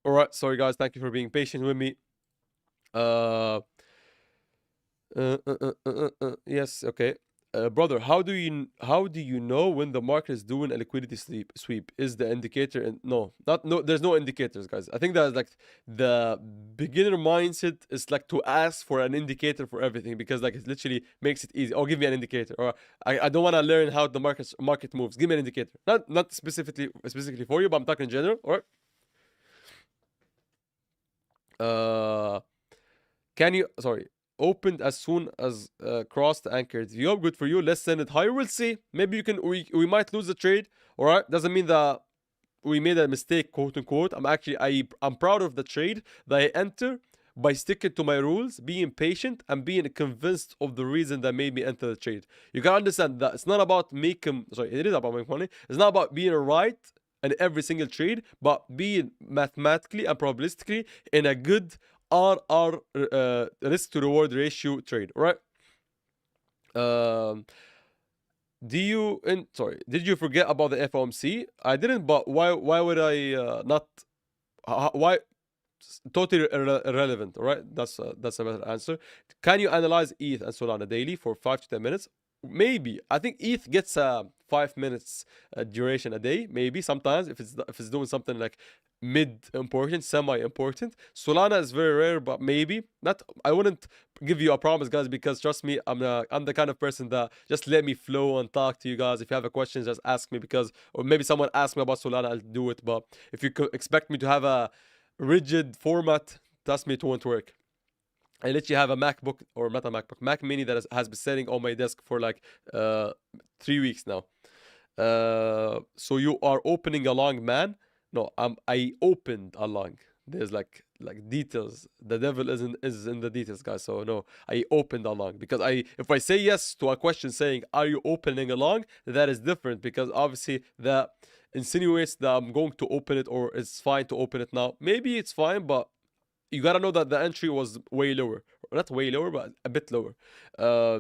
All right, sorry, guys. Thank you for being patient with me. Uh, yes, okay. Brother, how do you know when the market is doing a liquidity sweep? Is the indicator and no, not no, there's no indicators, guys. I think that's like the beginner mindset is like to ask for an indicator for everything because like it literally makes it easy. Oh, give me an indicator, or I don't want to learn how the market moves. Give me an indicator. Not specifically for you, but I'm talking in general. All right. Uh, Can you, sorry, opened as soon as crossed anchored view? Good for you. Let's send it higher. We'll see. Maybe you can, we might lose the trade. All right. Doesn't mean that we made a mistake, quote unquote. I'm proud of the trade that I enter by sticking to my rules, being patient, and being convinced of the reason that made me enter the trade. You gotta understand that it's not about making, sorry, it is about making money. It's not about being right in every single trade, but being mathematically and probabilistically in a good RR, risk to reward ratio trade, right? Um, do you sorry, did you forget about the FOMC? I didn't, but why would I not? Why? Totally irrelevant, all right? That's a better answer. Can you analyze ETH and Solana daily for 5 to 10 minutes? Maybe. I think ETH gets 5 minutes duration a day. Maybe sometimes if it's doing something like mid important, semi important. Solana is very rare, but maybe not. I wouldn't give you a promise, guys, because trust me, I'm the kind of person that just let me flow and talk to you guys. If you have a question, just ask me because, or maybe someone asked me about Solana, I'll do it. But if you could expect me to have a rigid format, trust me, it won't work. I literally have a MacBook, or not a MacBook, Mac Mini that has been sitting on my desk for like 3 weeks now. So you are opening a long, man? No, I opened a long. There's like details. The devil is in the details, guys. So no, I opened a long because if I say yes to a question saying are you opening a long, that is different because obviously that insinuates that I'm going to open it or it's fine to open it now. Maybe it's fine, but you gotta know that the entry was way lower. Not way lower, but a bit lower. Uh,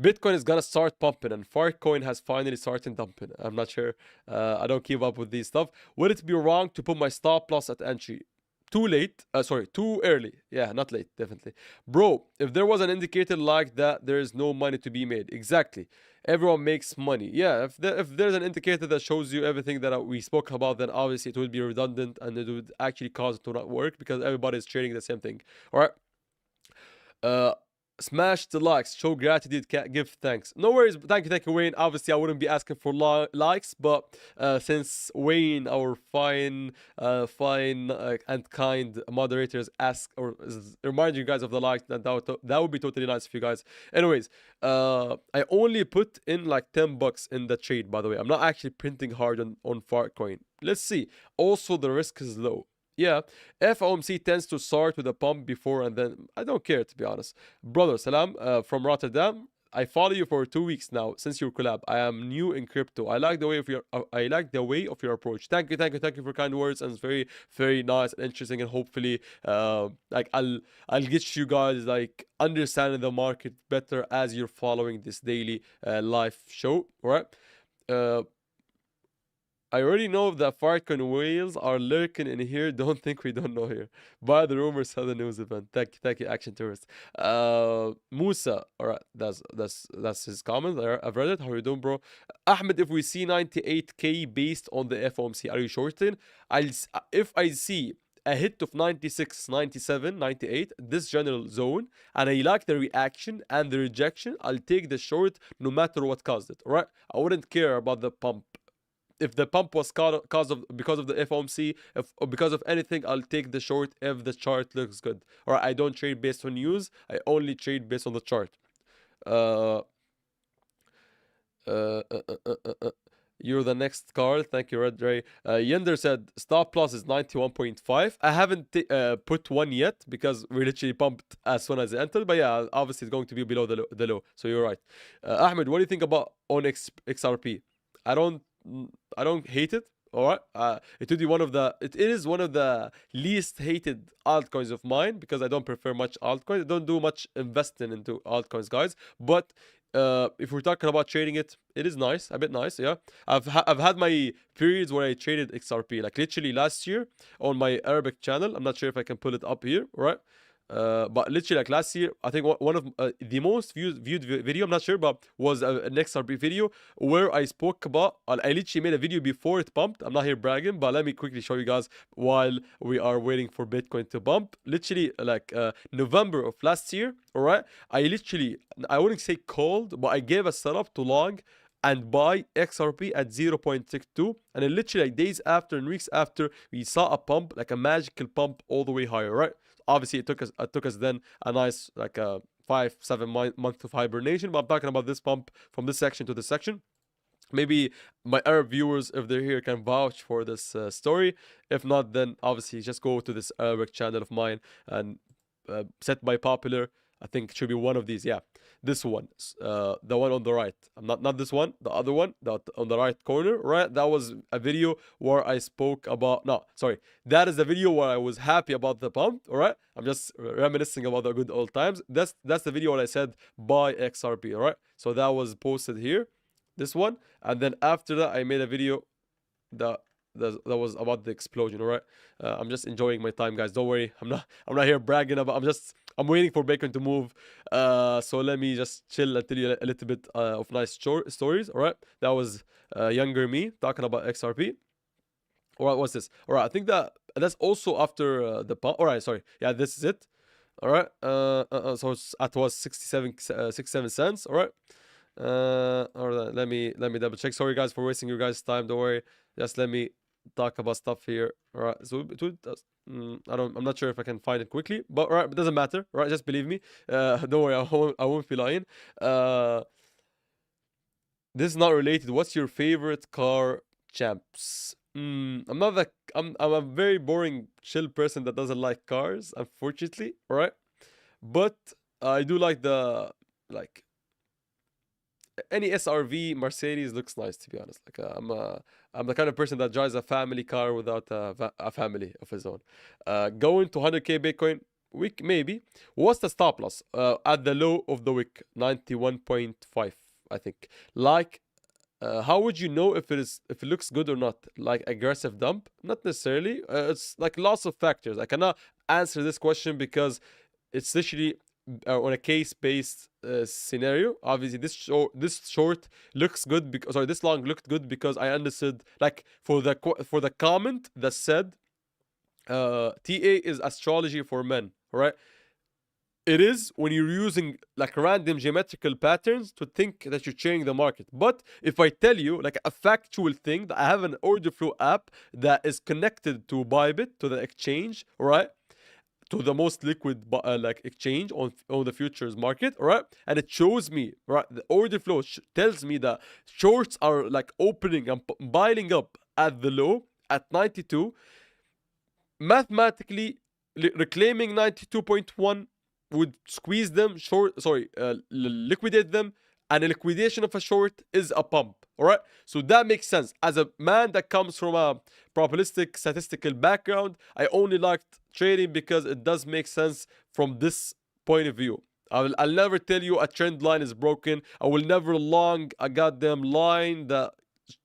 Bitcoin is gonna start pumping, and Filecoin has finally started dumping. I'm not sure. I don't keep up with these stuff. Would it be wrong to put my stop loss at entry? Too late. Sorry, too early. Yeah, not late, definitely. Bro, if there was an indicator like that, there is no money to be made. Exactly. Everyone makes money. Yeah, if there's an indicator that shows you everything that we spoke about, then obviously it would be redundant and it would actually cause it to not work because everybody is trading the same thing. All right. Uh, Smash the likes, show gratitude, give thanks. No worries, thank you, Wayne. Obviously, I wouldn't be asking for likes, but since Wayne, our fine and kind moderators, ask or remind you guys of the likes, that would be totally nice for you guys. Anyways, I only put in like $10 in the trade. By the way, I'm not actually printing hard on Fartcoin. Let's see. Also, the risk is low. Yeah, FOMC tends to start with a pump before and then. I don't care, to be honest. Brother Salam from Rotterdam. I follow you for 2 weeks now since your collab. I am new in crypto. I like the way of your approach. Thank you for kind words, and it's very very nice and interesting, and hopefully like I'll get you guys like understanding the market better as you're following this daily live show. All right. Uh, I already know that Farcon whales are lurking in here. Don't think we don't know here. By the rumors, Southern News event. Thank you, Action Tourist. Musa. All right, that's his comment. I've read it. How you doing, bro? Ahmed, if we see 98k based on the FOMC, are you shorting? If I see a hit of 96, 97, 98, this general zone, and I like the reaction and the rejection, I'll take the short no matter what caused it. All right, I wouldn't care about the pump. If the pump was because of the FOMC, if or because of anything, I'll take the short if the chart looks good. Or I don't trade based on news. I only trade based on the chart. Uh, Uh, uh, uh, uh, uh, uh. You're the next card. Thank you, Red Ray. Yender said stop loss is 91.5. I haven't put one yet because we literally pumped as soon as it entered. But yeah, obviously it's going to be below the low. So you're right. Ahmed, what do you think about Onyx XRP? I don't I don't hate it. All right. It is one of the least hated altcoins of mine because I don't prefer much altcoins. I don't do much investing into altcoins, guys. But if we're talking about trading it, it is nice, a bit nice, yeah. I've had my periods where I traded XRP, like literally last year on my Arabic channel. I'm not sure if I can pull it up here, right? But literally like last year, I think one of the most viewed video, I'm not sure, but was an XRP video where I spoke about. I literally made a video before it pumped. I'm not here bragging, but let me quickly show you guys while we are waiting for Bitcoin to bump. Literally like November of last year, all right. I wouldn't say called, but I gave a setup to long and buy XRP at 0.62, and then literally like days after and weeks after, we saw a pump, like a magical pump all the way higher, right? Obviously it took us then a nice like a 5-7 month of hibernation, but I'm talking about this pump from this section to this section. Maybe my Arab viewers, if they're here, can vouch for this story. If not, then obviously just go to this Arabic channel of mine and set by popular. I think it should be one of these. Yeah, this one, the one on the right. I'm not this one, the other one, on the right corner, right? That was a video where I spoke about. No, sorry, that is the video where I was happy about the pump. All right, I'm just reminiscing about the good old times. That's the video where I said buy XRP. All right, so that was posted here, this one, and then after that I made a video that that was about the explosion. All right, I'm just enjoying my time, guys. Don't worry, I'm not here bragging about. I'm waiting for Bitcoin to move. So let me just chill and tell you a little bit of nice stories. All right, that was younger me talking about XRP. All right, what's this? All right, I think that's also after the pump. All right, sorry. Yeah, this is it. All right. So it was 67 cents. All right. All right. Let me double check. Sorry, guys, for wasting your guys' time. Don't worry. Just let me talk about stuff here. All right. So I'm not sure if I can find it quickly, but all right, it doesn't matter. All right, just believe me. Don't worry. I won't be lying. This is not related. What's your favorite car, champs? I'm not that. I'm a very boring, chill person that doesn't like cars, unfortunately. All right, but I do like like any SRV Mercedes looks nice, to be honest. Like I'm the kind of person that drives a family car without a family of his own. Going to 100k Bitcoin week maybe. What's the stop loss? At the low of the week, 91.5, I think. Like, how would you know if it looks good or not? Like aggressive dump? Not necessarily. It's like lots of factors. I cannot answer this question because it's literally on a case-based scenario. Obviously, this short looks good because, sorry, this long looked good because I understood, like, for the comment that said TA is astrology for men, right? It is when you're using like random geometrical patterns to think that you're trading the market. But if I tell you like a factual thing, that I have an Orderflow app that is connected to Bybit, to the exchange, right? To the most liquid like exchange on the futures market, right? And it shows me, right, the order flow tells me that shorts are like opening and piling up at the low at 92. Mathematically, reclaiming 92.1 would squeeze them short, sorry, liquidate them, and a liquidation of a short is a pump. All right, so that makes sense. As a man that comes from a probabilistic statistical background, I only liked trading because it does make sense from this point of view. I'll never tell you a trend line is broken. I will never long a goddamn line that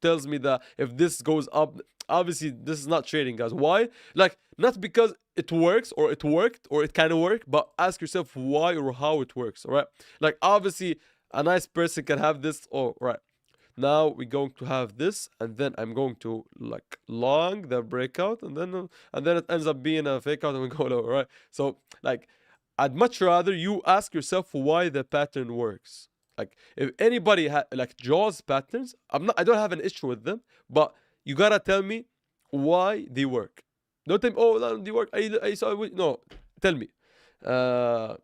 tells me that if this goes up, obviously this is not trading, guys. Why? Like, not because it works or it worked or it kind of work, but ask yourself why or how it works. All right, like obviously a nice person can have this. Oh, right, now we're going to have this, and then I'm going to like long the breakout, and then it ends up being a fake out and we go lower, right? So like, I'd much rather you ask yourself why the pattern works. Like, if anybody like draws patterns, I don't have an issue with them, but you gotta tell me why they work. Don't tell me, oh, no, they work. I saw it. No, tell me. Salah,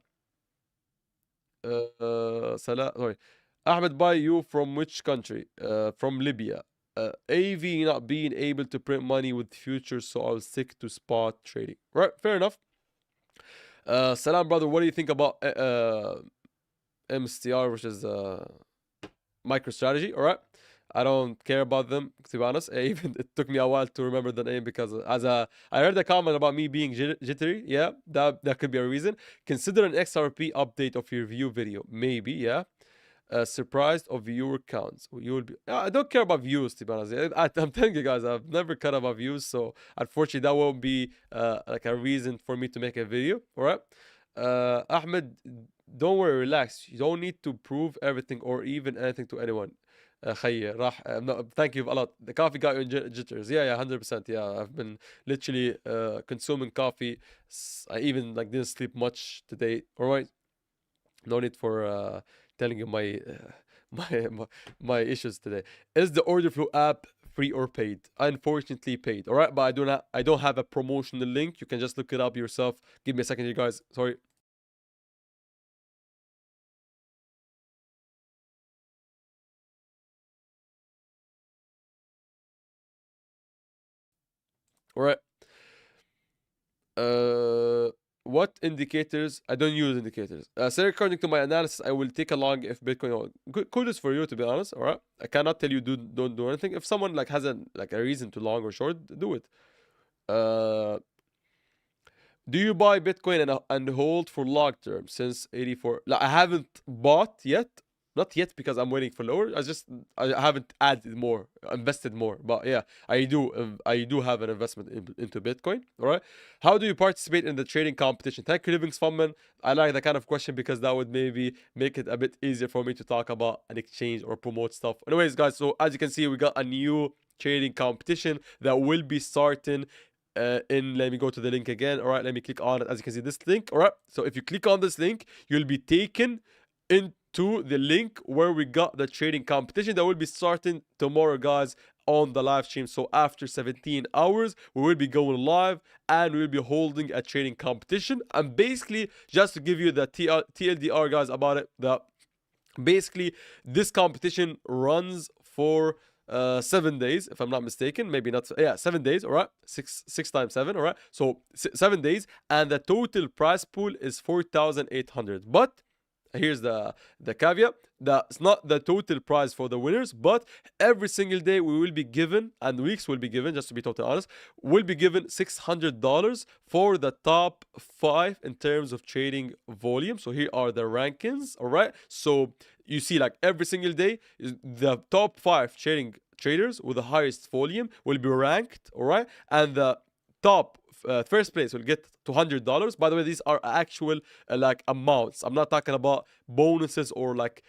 sorry. Ahmed, buy you from which country? From Libya. AV not being able to print money with futures, so I'll stick to spot trading. Right, fair enough. Salam, brother. What do you think about MSTR, which is MicroStrategy? All right. I don't care about them, to be honest. Even it took me a while to remember the name because I heard a comment about me being jittery. Yeah, that could be a reason. Consider an XRP update of your view video. Maybe, yeah. Surprised of viewer counts. You will be. I don't care about views, to be honest. I'm telling you guys, I've never cared about views, so unfortunately, that won't be like a reason for me to make a video. All right, Ahmed, don't worry, relax. You don't need to prove everything or even anything to anyone. خيي راح no, thank you a lot. The coffee got you in jitters. Yeah, 100%. Yeah, I've been literally consuming coffee. I even like didn't sleep much today. All right, no need for telling you my my issues today. Is the Orderflow app free or paid? Unfortunately, paid. All right, but I don't have a promotional link. You can just look it up yourself. Give me a second, you guys. Sorry. All right. Uh, what indicators? I don't use indicators. So according to my analysis, I will take along if Bitcoin. Kudos for you, to be honest. All right, I cannot tell you don't do anything. If someone like has a reason to long or short, do it. Do you buy Bitcoin and hold for long term since 84? Like, I haven't bought yet. Not yet because I'm waiting for lower. I haven't added more, invested more. But yeah, I do have an investment into Bitcoin. All right. How do you participate in the trading competition? Thank you, Living. I like that kind of question because that would maybe make it a bit easier for me to talk about an exchange or promote stuff. Anyways, guys, so as you can see, we got a new trading competition that will be starting let me go to the link again. All right, let me click on it. As you can see, this link. All right, so if you click on this link, you'll be taken into the link where we got the trading competition that will be starting tomorrow, guys, on the live stream. So after 17 hours, we will be going live and we'll be holding a trading competition. And basically, just to give you the TLDR, guys, about it, basically this competition runs for 7 days, if I'm not mistaken. Maybe not. Yeah, 7 days. All right, six times 7. All right, so 7 days, and the total prize pool is 4,800. But here's the caveat: that's not the total prize for the winners, but every single day we will be given, and weeks will be given, just to be totally honest, will be given $600 for the top 5 in terms of trading volume. So here are the rankings. All right, so you see, like, every single day the top 5 traders with the highest volume will be ranked. All right, and the top first place will get $200. By the way, these are actual like amounts. I'm not talking about bonuses or like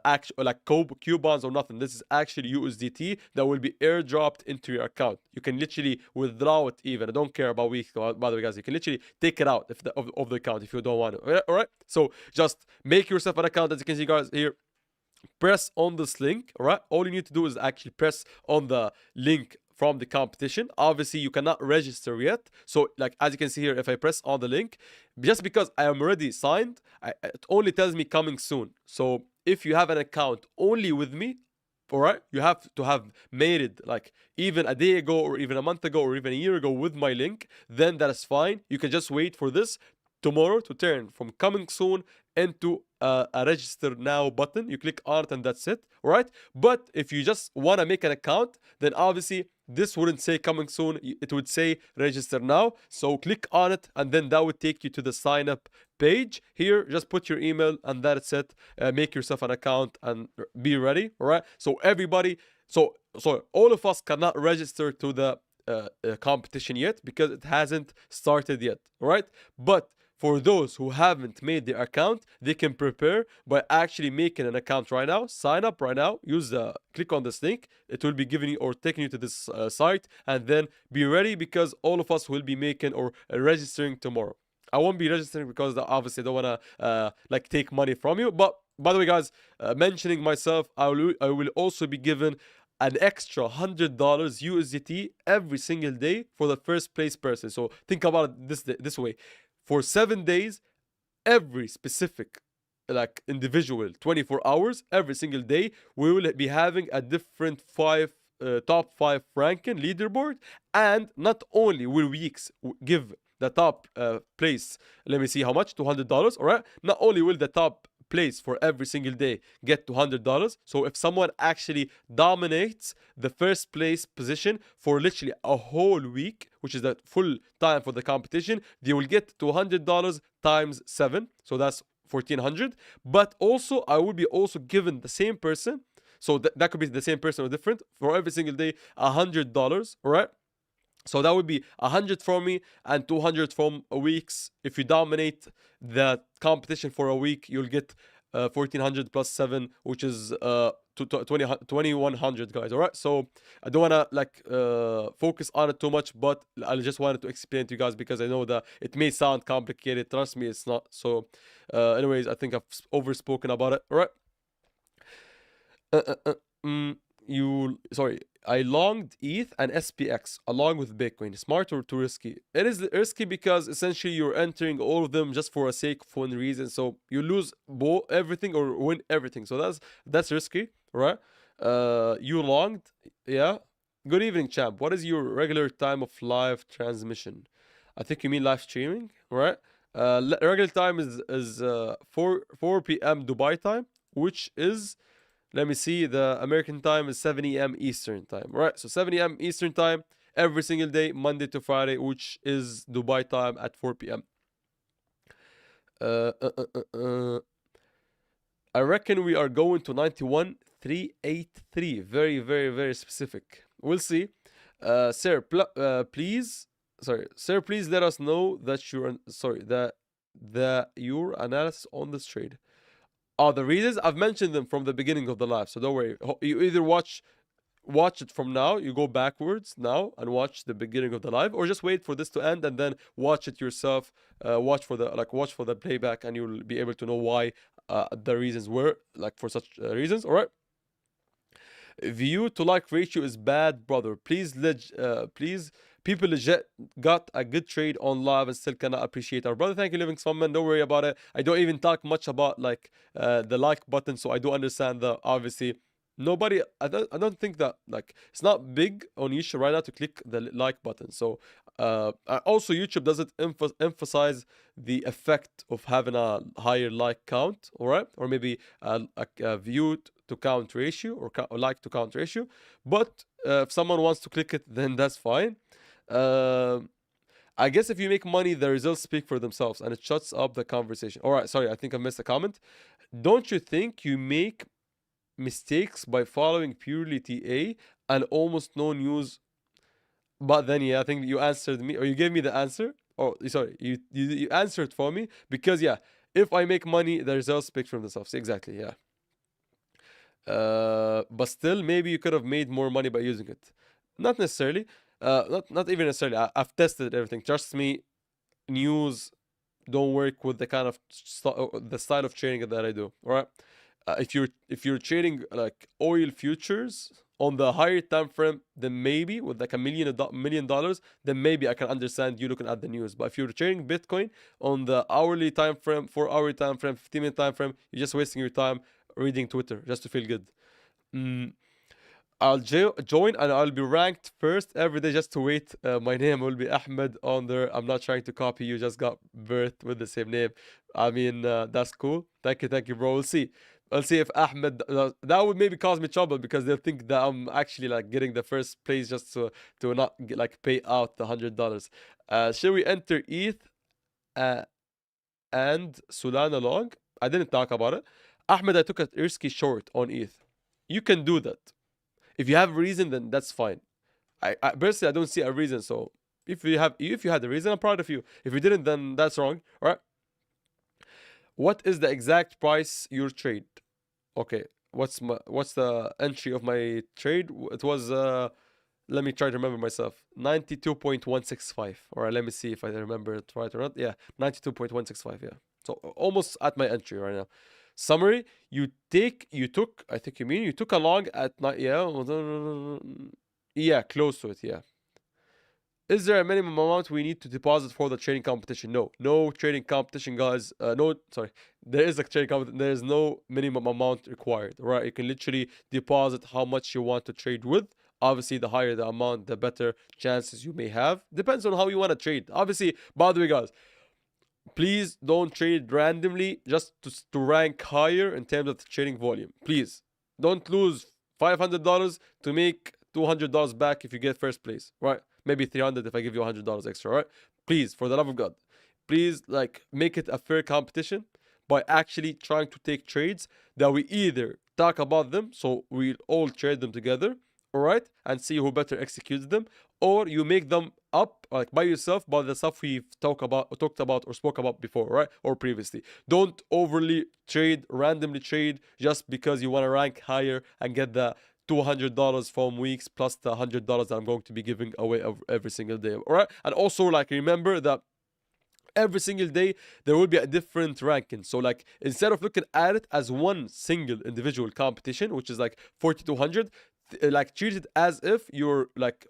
actual like coupons or nothing. This is actually USDT that will be airdropped into your account. You can literally withdraw it even. I don't care about weeks. By the way, guys, you can literally take it out of the account if you don't want to. All right. So just make yourself an account. As you can see, guys, here, press on this link. All right, all you need to do is actually press on the link from the competition. Obviously, you cannot register yet. So like, as you can see here, if I press on the link, just because I am already signed, it only tells me coming soon. So if you have an account only with me, all right, you have to have made it like even a day ago or even a month ago or even a year ago with my link, then that is fine. You can just wait for this tomorrow to turn from coming soon into a register now button. You click on it and that's it. All right, but if you just want to make an account, then obviously this wouldn't say coming soon, it would say register now. So click on it and then that would take you to the sign up page. Here, just put your email and that's it. Make yourself an account and be ready. All right, so everybody, so all of us cannot register to the competition yet because it hasn't started yet. All right, but for those who haven't made their account, they can prepare by actually making an account right now. Sign up right now. Click on this link. It will be giving you or taking you to this site, and then be ready because all of us will be making or registering tomorrow. I won't be registering because obviously I don't want to like take money from you. But by the way, guys, mentioning myself, I will also be given an extra $100 USDT every single day for the first place person. So think about it this way: for 7 days, every specific like individual 24 hours every single day, we will be having a different top five ranking leaderboard. And not only will weeks give the top place, let me see how much, $200. All right, not only will the top place for every single day get $200. So if someone actually dominates the first place position for literally a whole week, which is the full time for the competition, they will get $200 times 7. So that's 1400. But also I will be also given the same person. So that could be the same person or different for every single day, $100. All right. So that would be 100 from me and 200 from a week's. If you dominate the competition for a week, you'll get 1400 plus 7, which is 2100, guys. All right. So I don't want to like focus on it too much, but I just wanted to explain to you guys because I know that it may sound complicated. Trust me, it's not. So anyways, I think I've overspoken about it. All right. I longed ETH and SPX along with Bitcoin. Smart or too risky? It is risky because essentially you're entering all of them just for a sake of one reason. So you lose everything or win everything. So that's risky, right? You longed, yeah. Good evening, champ. What is your regular time of live transmission? I think you mean live streaming, right? Regular time is 4 p.m. Dubai time, which is, let me see, the American time is 7 a.m. Eastern time, right? So 7 a.m. Eastern time every single day, Monday to Friday, which is Dubai time at 4 p.m. I reckon we are going to 91,383. Very, very, very specific. We'll see. Sir, please, sir, please let us know that your analysis on this trade. Oh, the reasons I've mentioned them from the beginning of the live, so don't worry. You either watch it from now, you go backwards now and watch the beginning of the live, or just wait for this to end and then watch it yourself. Watch for the playback, and you'll be able to know why the reasons were like for such reasons. All right. View to like ratio is bad, brother. Please, please. People legit got a good trade on live and still cannot appreciate our brother. Thank you, Living Swamman. Don't worry about it. I don't even talk much about like the like button, so I do understand that obviously nobody. I don't think that like it's not big on YouTube right now to click the like button. So also YouTube doesn't emphasize the effect of having a higher like count, all right, or maybe a view to count ratio or like to count ratio. But if someone wants to click it, then that's fine. I guess if you make money, the results speak for themselves and it shuts up the conversation. All right, sorry, I think I missed a comment. Don't you think you make mistakes by following purely TA and almost no news? But then, yeah, I think you answered me, or you gave me the answer. Oh, sorry, you answered for me because, yeah, if I make money, the results speak for themselves. Exactly, yeah. But still, maybe you could have made more money by using it. Not necessarily. Not even necessarily. I've tested everything. Trust me, news don't work with the kind of the style of trading that I do. All right. If you're trading like oil futures on the higher time frame, then maybe with like $1 million, then maybe I can understand you looking at the news. But if you're trading Bitcoin on the hourly time frame, 4 hour time frame, 15-minute time frame, you're just wasting your time reading Twitter just to feel good. I'll join and I'll be ranked first every day just to wait. My name will be Ahmed on there. I'm not trying to copy you. Just got birthed with the same name. I mean, that's cool. Thank you, bro. We'll see. I'll see if Ahmed that would maybe cause me trouble because they'll think that I'm actually like getting the first place just to not get, like pay out the $100. Should we enter ETH and Solana long? I didn't talk about it. Ahmed, I took a risky short on ETH. You can do that. If you have a reason, then that's fine. I personally I don't see a reason. So if you had a reason, I'm proud of you. If you didn't, then that's wrong. All right. What is the exact price your trade? Okay. What's the entry of my trade? It was let me try to remember myself. 92.165. All right. Let me see if I remember it right or not. Yeah, 92.165. Yeah. So almost at my entry right now. Summary, you took a long at night, yeah, close to it, yeah. is there a minimum amount we need to deposit for the trading competition? No, no trading competition, guys. No, sorry. There is a trading competition. There is no minimum amount required, right? You can literally deposit how much you want to trade with. Obviously, the higher the amount, the better chances you may have. Depends on how you want to trade. Obviously, by the way, guys, please don't trade randomly just to rank higher in terms of the trading volume. Please don't lose $500 to make $200 back if you get first place, right? Maybe 300 if I give you $100 extra, right? Please, for the love of God, please, like, make it a fair competition by actually trying to take trades that we either talk about them, so we all trade them together, all right, and see who better executes them, or you make them up like by yourself by the stuff we've talked about or spoke about before, right, or previously. Don't overly trade, randomly trade just because you want to rank higher and get the $200 from weeks plus the $100 that I'm going to be giving away every single day, all right? And also, like, remember that every single day there will be a different ranking. So, like, instead of looking at it as one single individual competition, which is like 4200, like, treat it as if you're like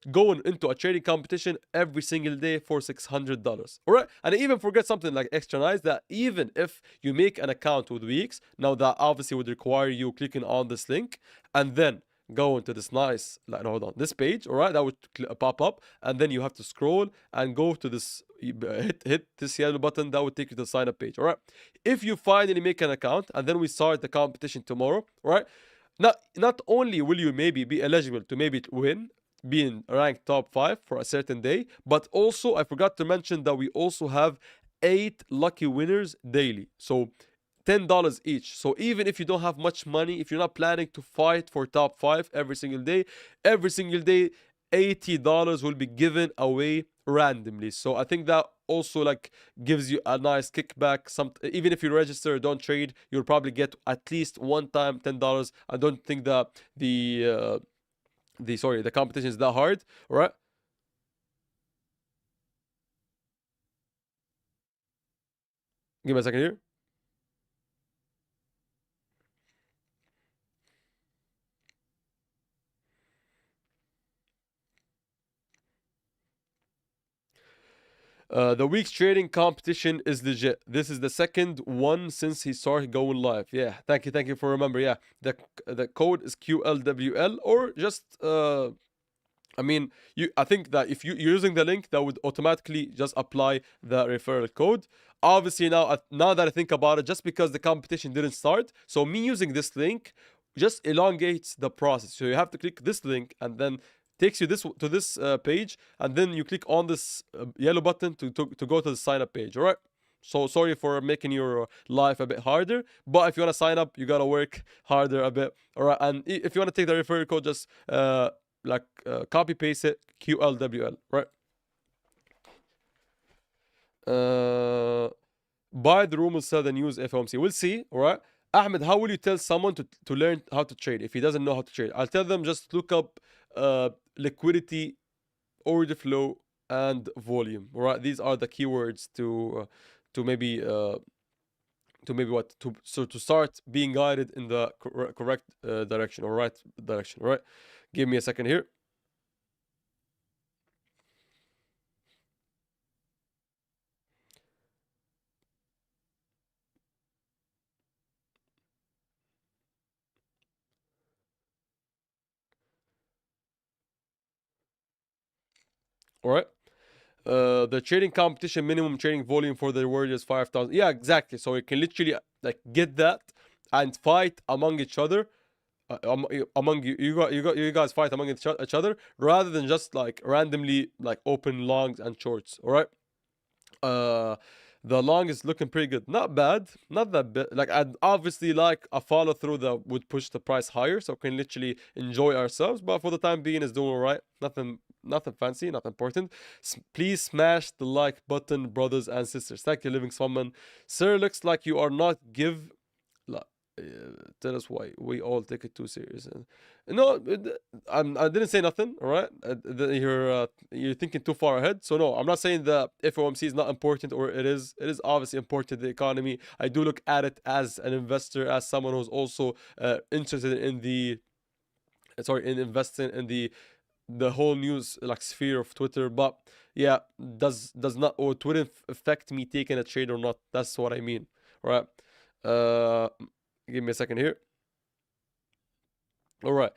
going into a trading competition every single day for $600, all right? And I even forget something like extra nice, that even if you make an account with weeks, now that obviously would require you clicking on this link and then go into this nice, like, no, hold on, this page, all right, that would pop up, and then you have to scroll and go to this, hit this yellow button that would take you to the sign up page, all right? If you finally make an account and then we start the competition tomorrow, all right, not only will you maybe be eligible to maybe win, being ranked top 5 for a certain day, but also I forgot to mention that we also have 8 lucky winners daily. So $10 each. So even if you don't have much money, if you're not planning to fight for top 5 every single day, $80 will be given away randomly. So I think that also, like, gives you a nice kickback. Even if you register, don't trade, you'll probably get at least one time $10. I don't think that the competition is that hard, all right? Give me a second here. The week's trading competition is legit. This is the second one since he started going live. Yeah, thank you for remember. Yeah, the code is QLWL, or just I mean, I think that if you're using the link, that would automatically just apply the referral code. Obviously, now that I think about it, just because the competition didn't start, so me using this link just elongates the process. So you have to click this link, and then takes you to this page, and then you click on this yellow button to go to the sign up page. All right. So sorry for making your life a bit harder, but if you want to sign up, you gotta work harder a bit. All right. And if you want to take the referral code, just copy paste it, QLWL, right? Buy the rumors, sell the news, FOMC. We'll see, all right? Ahmed, how will you tell someone to learn how to trade if he doesn't know how to trade? I'll tell them just look up liquidity, order flow, and volume, all right? These are the keywords to maybe what to start being guided in the correct direction, or right direction, all right? Give me a second here. All right. The trading competition minimum trading volume for the reward is 5,000. Yeah, exactly. So you can literally like get that and fight among each other. Among you guys fight among each other rather than just like randomly like open longs and shorts. All right. Uh, the long is looking pretty good. Not bad. Not that bad. Like, I'd obviously like a follow through that would push the price higher, so we can literally enjoy ourselves. But for the time being, it's doing all right. Nothing fancy, not important. Please smash the like button, brothers and sisters. Thank you, living someone. Sir, looks like you are not give. Tell us why we all take it too serious. No, I didn't say nothing. All right, you're thinking too far ahead. So no, I'm not saying that FOMC is not important, or it is. It is obviously important to the economy. I do look at it as an investor, as someone who's also interested in the, sorry, in investing in the the whole news like sphere of Twitter. But yeah, does not, or it wouldn't affect me taking a trade or not. That's what I mean, right? Uh, Give me a second here. All right.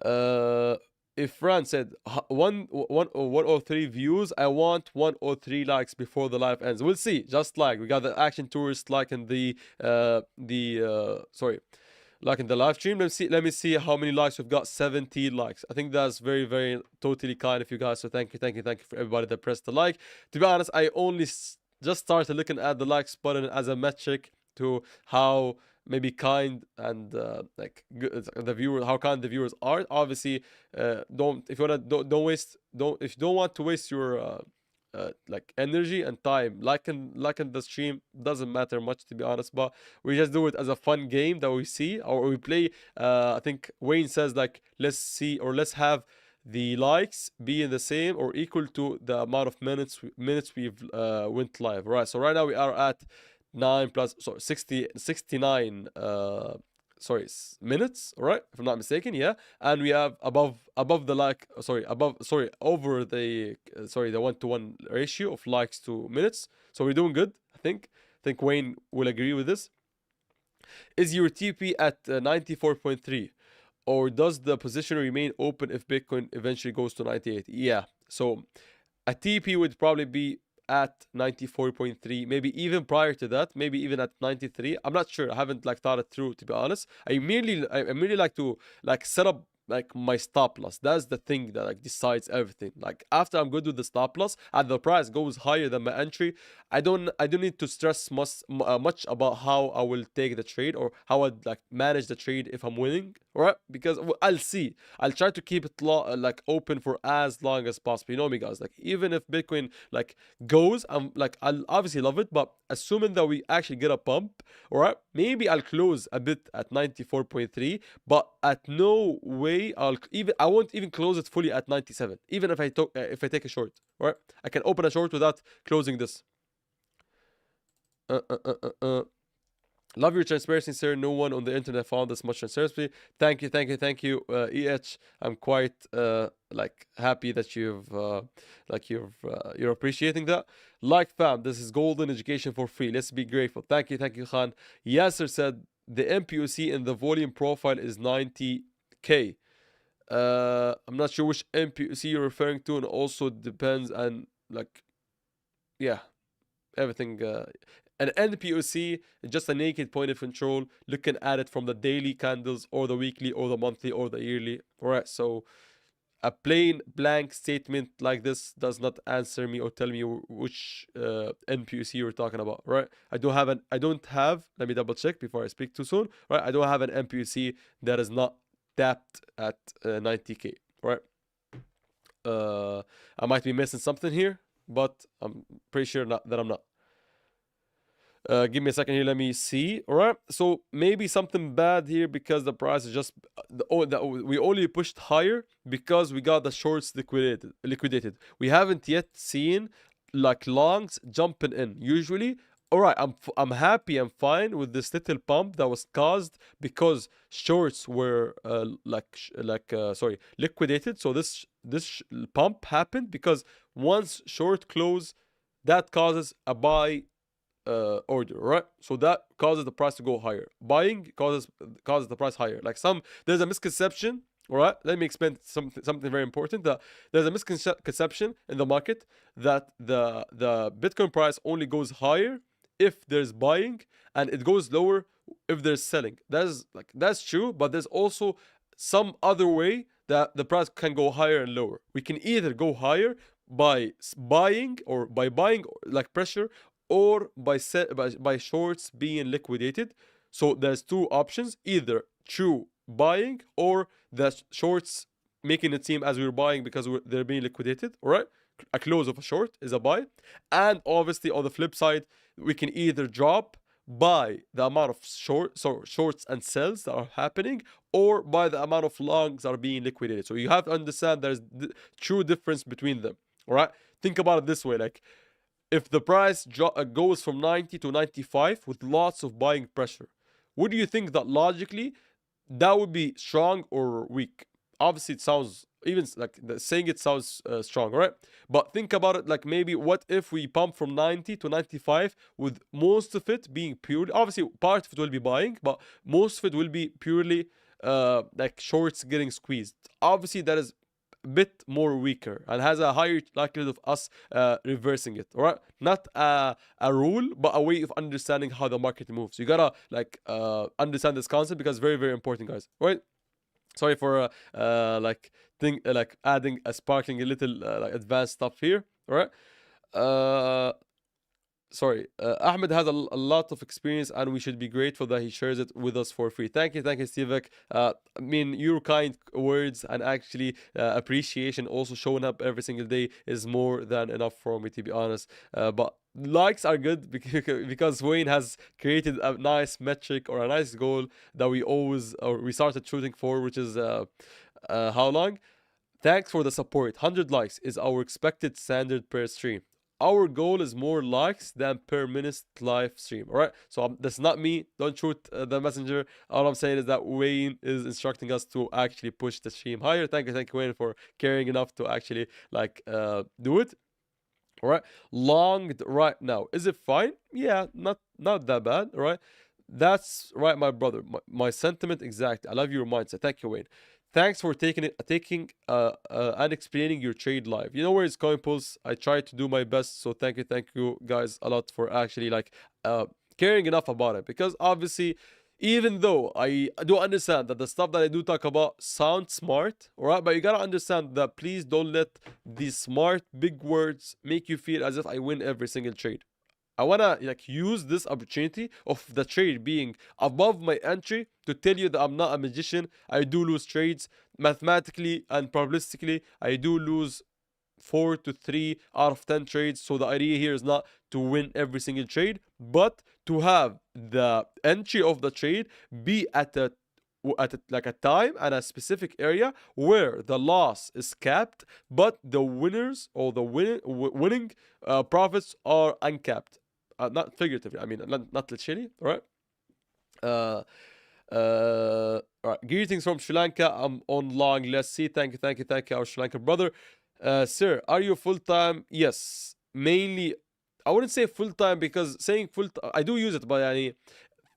Uh, if Fran said 103 views, I want 103 likes before the live ends. We'll see. Just like we got the action tourist like in the sorry, like in the live stream. Let me see how many likes we've got. 70 likes. I think that's very, very totally kind of you guys. So thank you for everybody that pressed the like. To be honest, I only just started looking at the likes button as a metric to how maybe kind and like good, the viewers, how kind the viewers are. Obviously, don't, if you wanna, don't waste, don't, if you don't want to waste your like energy and time liking the stream, doesn't matter much, to be honest. But we just do it as a fun game that we see or we play. I think Wayne says like, let's see, or let's have the likes being the same or equal to the amount of minutes we've went live. Right, so right now we are at 9 plus, sorry, 69 sorry, minutes, right, if I'm not mistaken. Yeah, and we have above the like, sorry, over the sorry, the 1-to-1 ratio of likes to minutes. So we're doing good. I think Wayne will agree with this. Is your TP at 94.3, or does the position remain open if Bitcoin eventually goes to 98? Yeah, so a TP would probably be at 94.3, maybe even prior to that, maybe even at 93. I'm not sure. I haven't like thought it through, to be honest. I merely like to like set up like my stop loss. That's the thing that like decides everything. Like after I'm good with the stop loss and the price goes higher than my entry, I don't need to stress much about how I will take the trade or how I'd like manage the trade if I'm winning, right? Because I'll see. I'll try to keep it like open for as long as possible. You know me, guys. Like even if Bitcoin like goes, I'm like, I'll obviously love it, but assuming that we actually get a pump, all right, maybe I'll close a bit at 94.3, but at no way I won't even close it fully at 97, even if I take a short, right? I can open a short without closing this. Love your transparency, sir. No one on the internet found this much transparency. Thank you, EH. I'm quite like happy that you're appreciating that. Like fam, this is golden education for free. Let's be grateful. Thank you, Khan. Yasser said the MPOC in the volume profile is 90k. I'm not sure which MPOC you're referring to, and also depends on like, yeah, everything. An NPOC is just a naked point of control, looking at it from the daily candles or the weekly or the monthly or the yearly. All right, so a plain blank statement like this does not answer me or tell me which NPOC you're talking about, right? I don't have, let me double check before I speak too soon, right? I don't have an NPOC that is not tapped at 90k, right? I might be missing something here, but I'm pretty sure that I'm not. Give me a second here. Let me see. All right. So maybe something bad here because the price is just we only pushed higher because we got the shorts liquidated. We haven't yet seen like longs jumping in. Usually, all right. I'm happy. I'm fine with this little pump that was caused because shorts were liquidated. So this pump happened because once short close, that causes a buy order, right? So that causes the price to go higher. Buying causes the price higher. Like there's a misconception. All right, let me explain something very important. That there's a misconception in the market that the Bitcoin price only goes higher if there's buying and it goes lower if there's selling. That's true, but there's also some other way that the price can go higher and lower. We can either go higher by buying like pressure, or by shorts being liquidated. So there's two options: either true buying or the shorts making it seem as we're buying because they're being liquidated. All right, a close of a short is a buy. And obviously on the flip side, we can either drop by the amount of shorts and sells that are happening, or by the amount of longs that are being liquidated. So you have to understand there's true difference between them. All right, think about it this way: like, if the price goes from 90 to 95 with lots of buying pressure, would you think that logically that would be strong or weak? Obviously, it sounds even like saying it sounds strong, right? But think about it, like maybe what if we pump from 90 to 95 with most of it being purely, obviously part of it will be buying, but most of it will be purely like shorts getting squeezed. Obviously that is a bit more weaker and has a higher likelihood of us reversing it, all right? Not a rule, but a way of understanding how the market moves. You gotta like understand this concept because very, very important, guys, right? Sorry for like thing like adding a sparkling a little like advanced stuff here, all right? uh Sorry, Ahmed has a lot of experience, and we should be grateful that he shares it with us for free. Thank you, Stevek. I mean, your kind words and actually appreciation also showing up every single day is more than enough for me, to be honest. But likes are good because Wayne has created a nice metric or a nice goal that we always or we started shooting for, which is how long? Thanks for the support. 100 likes is our expected standard per stream. Our goal is more likes than per minute live stream. All right. So that's not me. Don't shoot the messenger. All I'm saying is that Wayne is instructing us to actually push the stream higher. Thank you, Wayne, for caring enough to actually like do it. All right. Longed right now. Is it fine? Yeah, not that bad. All right. That's right, my brother. My sentiment exactly. I love your mindset. Thank you, Wayne. Thanks for taking and explaining your trade live. You know where it's going, Pulse. I try to do my best. So thank you guys a lot for actually like caring enough about it. Because obviously, even though I do understand that the stuff that I do talk about sounds smart, all right, but you gotta understand that please don't let these smart big words make you feel as if I win every single trade. I wanna like use this opportunity of the trade being above my entry to tell you that I'm not a magician. I do lose trades mathematically and probabilistically. I do lose 4 to 3 out of 10 trades. So the idea here is not to win every single trade, but to have the entry of the trade be like a time and a specific area where the loss is capped, but the winners or the winning profits are uncapped. Not figuratively, I mean, not literally, all right? Uh, all right. Greetings from Sri Lanka. I'm on long. Let's see. Thank you, our Sri Lankan brother. Sir, are you full time? Yes, mainly. I wouldn't say full time because saying full, I do use it, but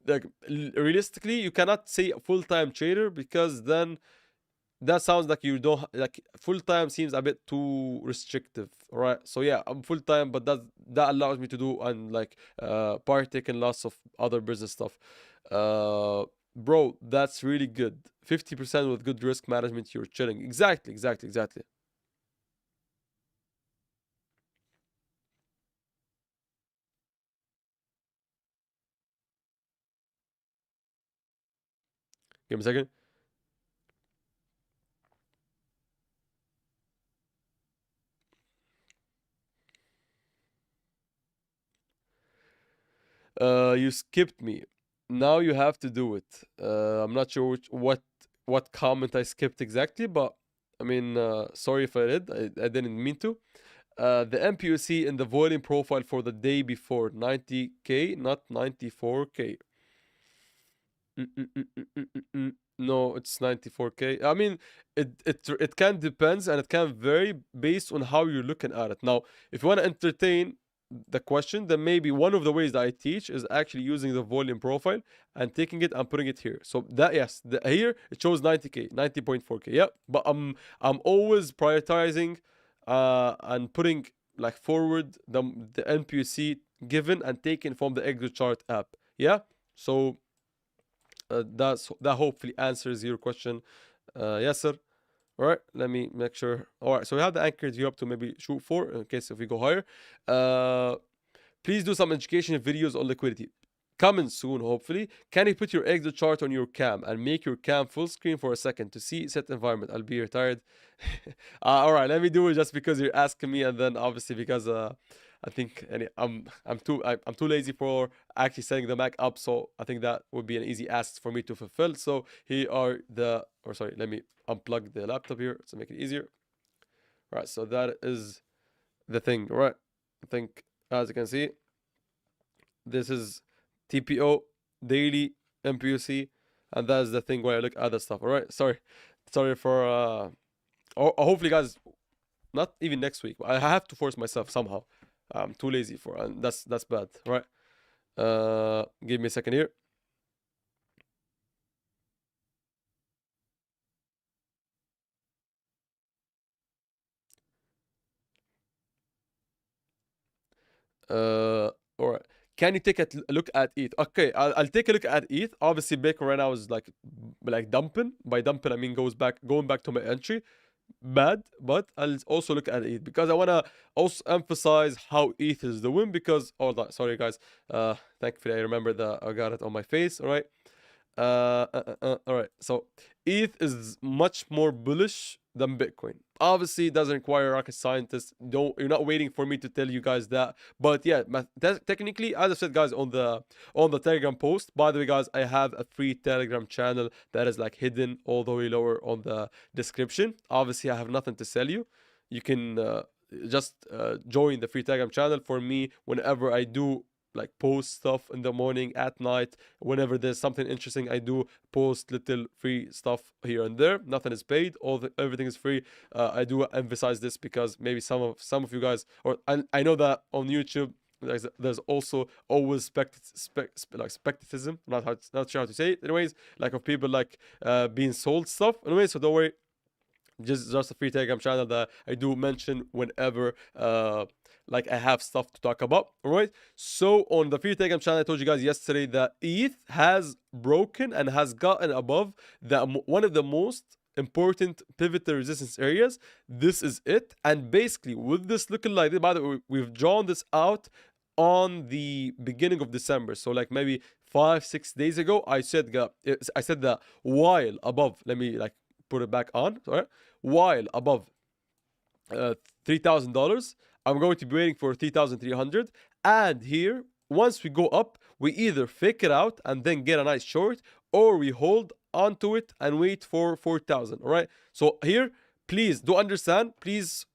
like realistically, you cannot say full time trader because then that sounds like you don't like full time seems a bit too restrictive, all right? So yeah, I'm full time, but that allows me to do and like partake in lots of other business stuff. Bro, that's really good. 50% with good risk management, you're chilling. Exactly. Give me a second. You skipped me. Now you have to do it. I'm not sure what comment I skipped exactly, but I mean, sorry if I did. I didn't mean to. The MPUC in the volume profile for the day before 90K, not 94K. No, it's 94K. I mean, it can depends and it can vary based on how you're looking at it. Now, if you want to entertain the question, then maybe one of the ways that I teach is actually using the volume profile and taking it and putting it here. So that yes, here it shows 90K, 90.4K. Yeah, but I'm always prioritizing and putting like forward the NPC given and taken from the Exo chart app. Yeah, so that hopefully answers your question. Yes, sir. All right, let me make sure. All right, so we have the anchored view up to maybe shoot for in case if we go higher. Please do some education videos on liquidity. Coming soon, hopefully. Can you put your exit chart on your cam and make your cam full screen for a second to see set environment? I'll be retired. All right, let me do it just because you're asking me, and then obviously because I think I'm too lazy for actually setting the Mac up, so I think that would be an easy ask for me to fulfill. So here are or sorry, let me unplug the laptop here to make it easier. All right, so that is the thing, all right? I think as you can see, this is TPO daily MPUC, and that's the thing where I look at the stuff. All right, sorry for or hopefully, guys, not even next week. I have to force myself somehow. I'm too lazy for, and that's bad, right? Give me a second here. All right. Can you take a look at ETH? Okay, I'll take a look at ETH. Obviously, Bitcoin right now is like dumping. By dumping, I mean going back to my entry. Bad, but I'll also look at ETH because I wanna also emphasize how ETH is doing. Because hold on, sorry guys. Thankfully I remember that I got it on my face. All right. All right. So ETH is much more bullish than Bitcoin. Obviously, it doesn't require rocket scientists. Don't You're not waiting for me to tell you guys that. But yeah, technically, as I said, guys, on the Telegram post. By the way, guys, I have a free Telegram channel that is like hidden all the way lower on the description. Obviously, I have nothing to sell you. You can just join the free Telegram channel for me whenever I do like post stuff in the morning, at night, whenever there's something interesting. I do post little free stuff here and there. Nothing is paid. Everything is free. I do emphasize this because maybe some of you guys, or I know that on YouTube there's also always like spectacism, not sure how to say it, anyways, like of people like being sold stuff, anyway. So don't worry, just a free Telegram channel that I do mention whenever like I have stuff to talk about. All right. So on the free Telegram channel, I told you guys yesterday that ETH has broken and has gotten above one of the most important pivotal resistance areas. This is it. And basically, with this looking like this, by the way, we've drawn this out on the beginning of December. So like maybe 5-6 days ago, I said that while above, let me like put it back on. Sorry, while above uh, $3,000, I'm going to be waiting for 3,300. And here, once we go up, we either fake it out and then get a nice short, or we hold onto it and wait for 4,000. All right. So here, please do understand. Please,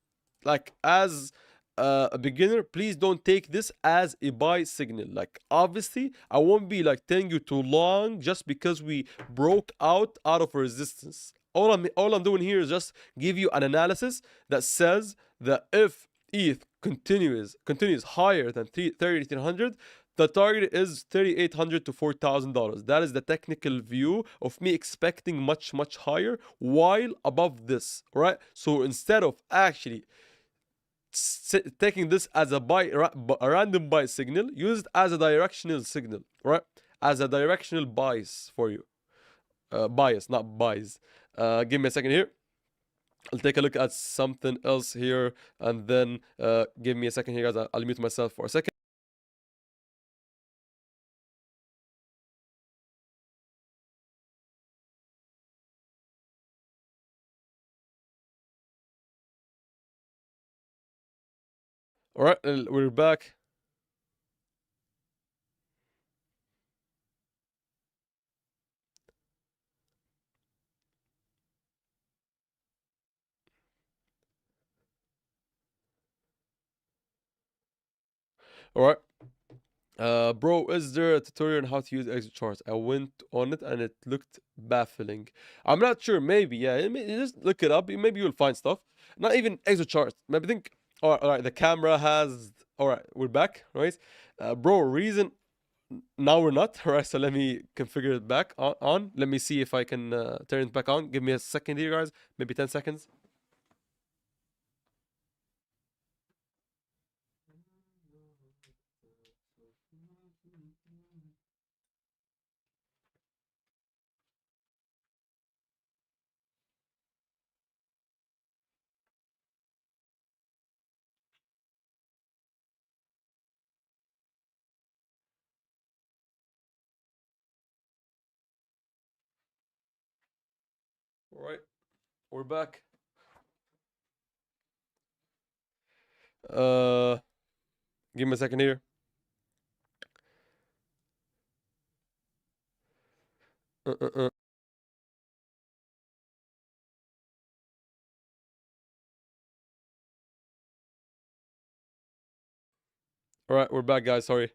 like as a beginner, please don't take this as a buy signal. Like obviously, I won't be like telling you too long just because we broke out of resistance. All I'm doing here is just give you an analysis that says that if ETH continues higher than 3,300, the target is 3,800 to $4,000. That is the technical view of me expecting much higher while above this. Right. So instead of actually taking this as a random buy signal, use it as a directional signal, right? As a directional bias for you. Bias, not buys. Give me a second here. I'll take a look at something else here, and then give me a second here, guys. I'll mute myself for a second. All right, we're back. All right. Bro, is there a tutorial on how to use exit charts? I went on it and it looked baffling. I'm not sure. Maybe, yeah. Just look it up. Maybe you'll find stuff. Not even exit charts. Maybe think. All right. The camera has. All right. We're back, right? Bro, reason. Now we're not. All right. So let me configure it back on. Let me see if I can turn it back on. Give me a second here, guys. Maybe 10 seconds. All right. We're back. Uh, Give me a second here. Uh, uh, uh. All right. We're back, guys. Sorry.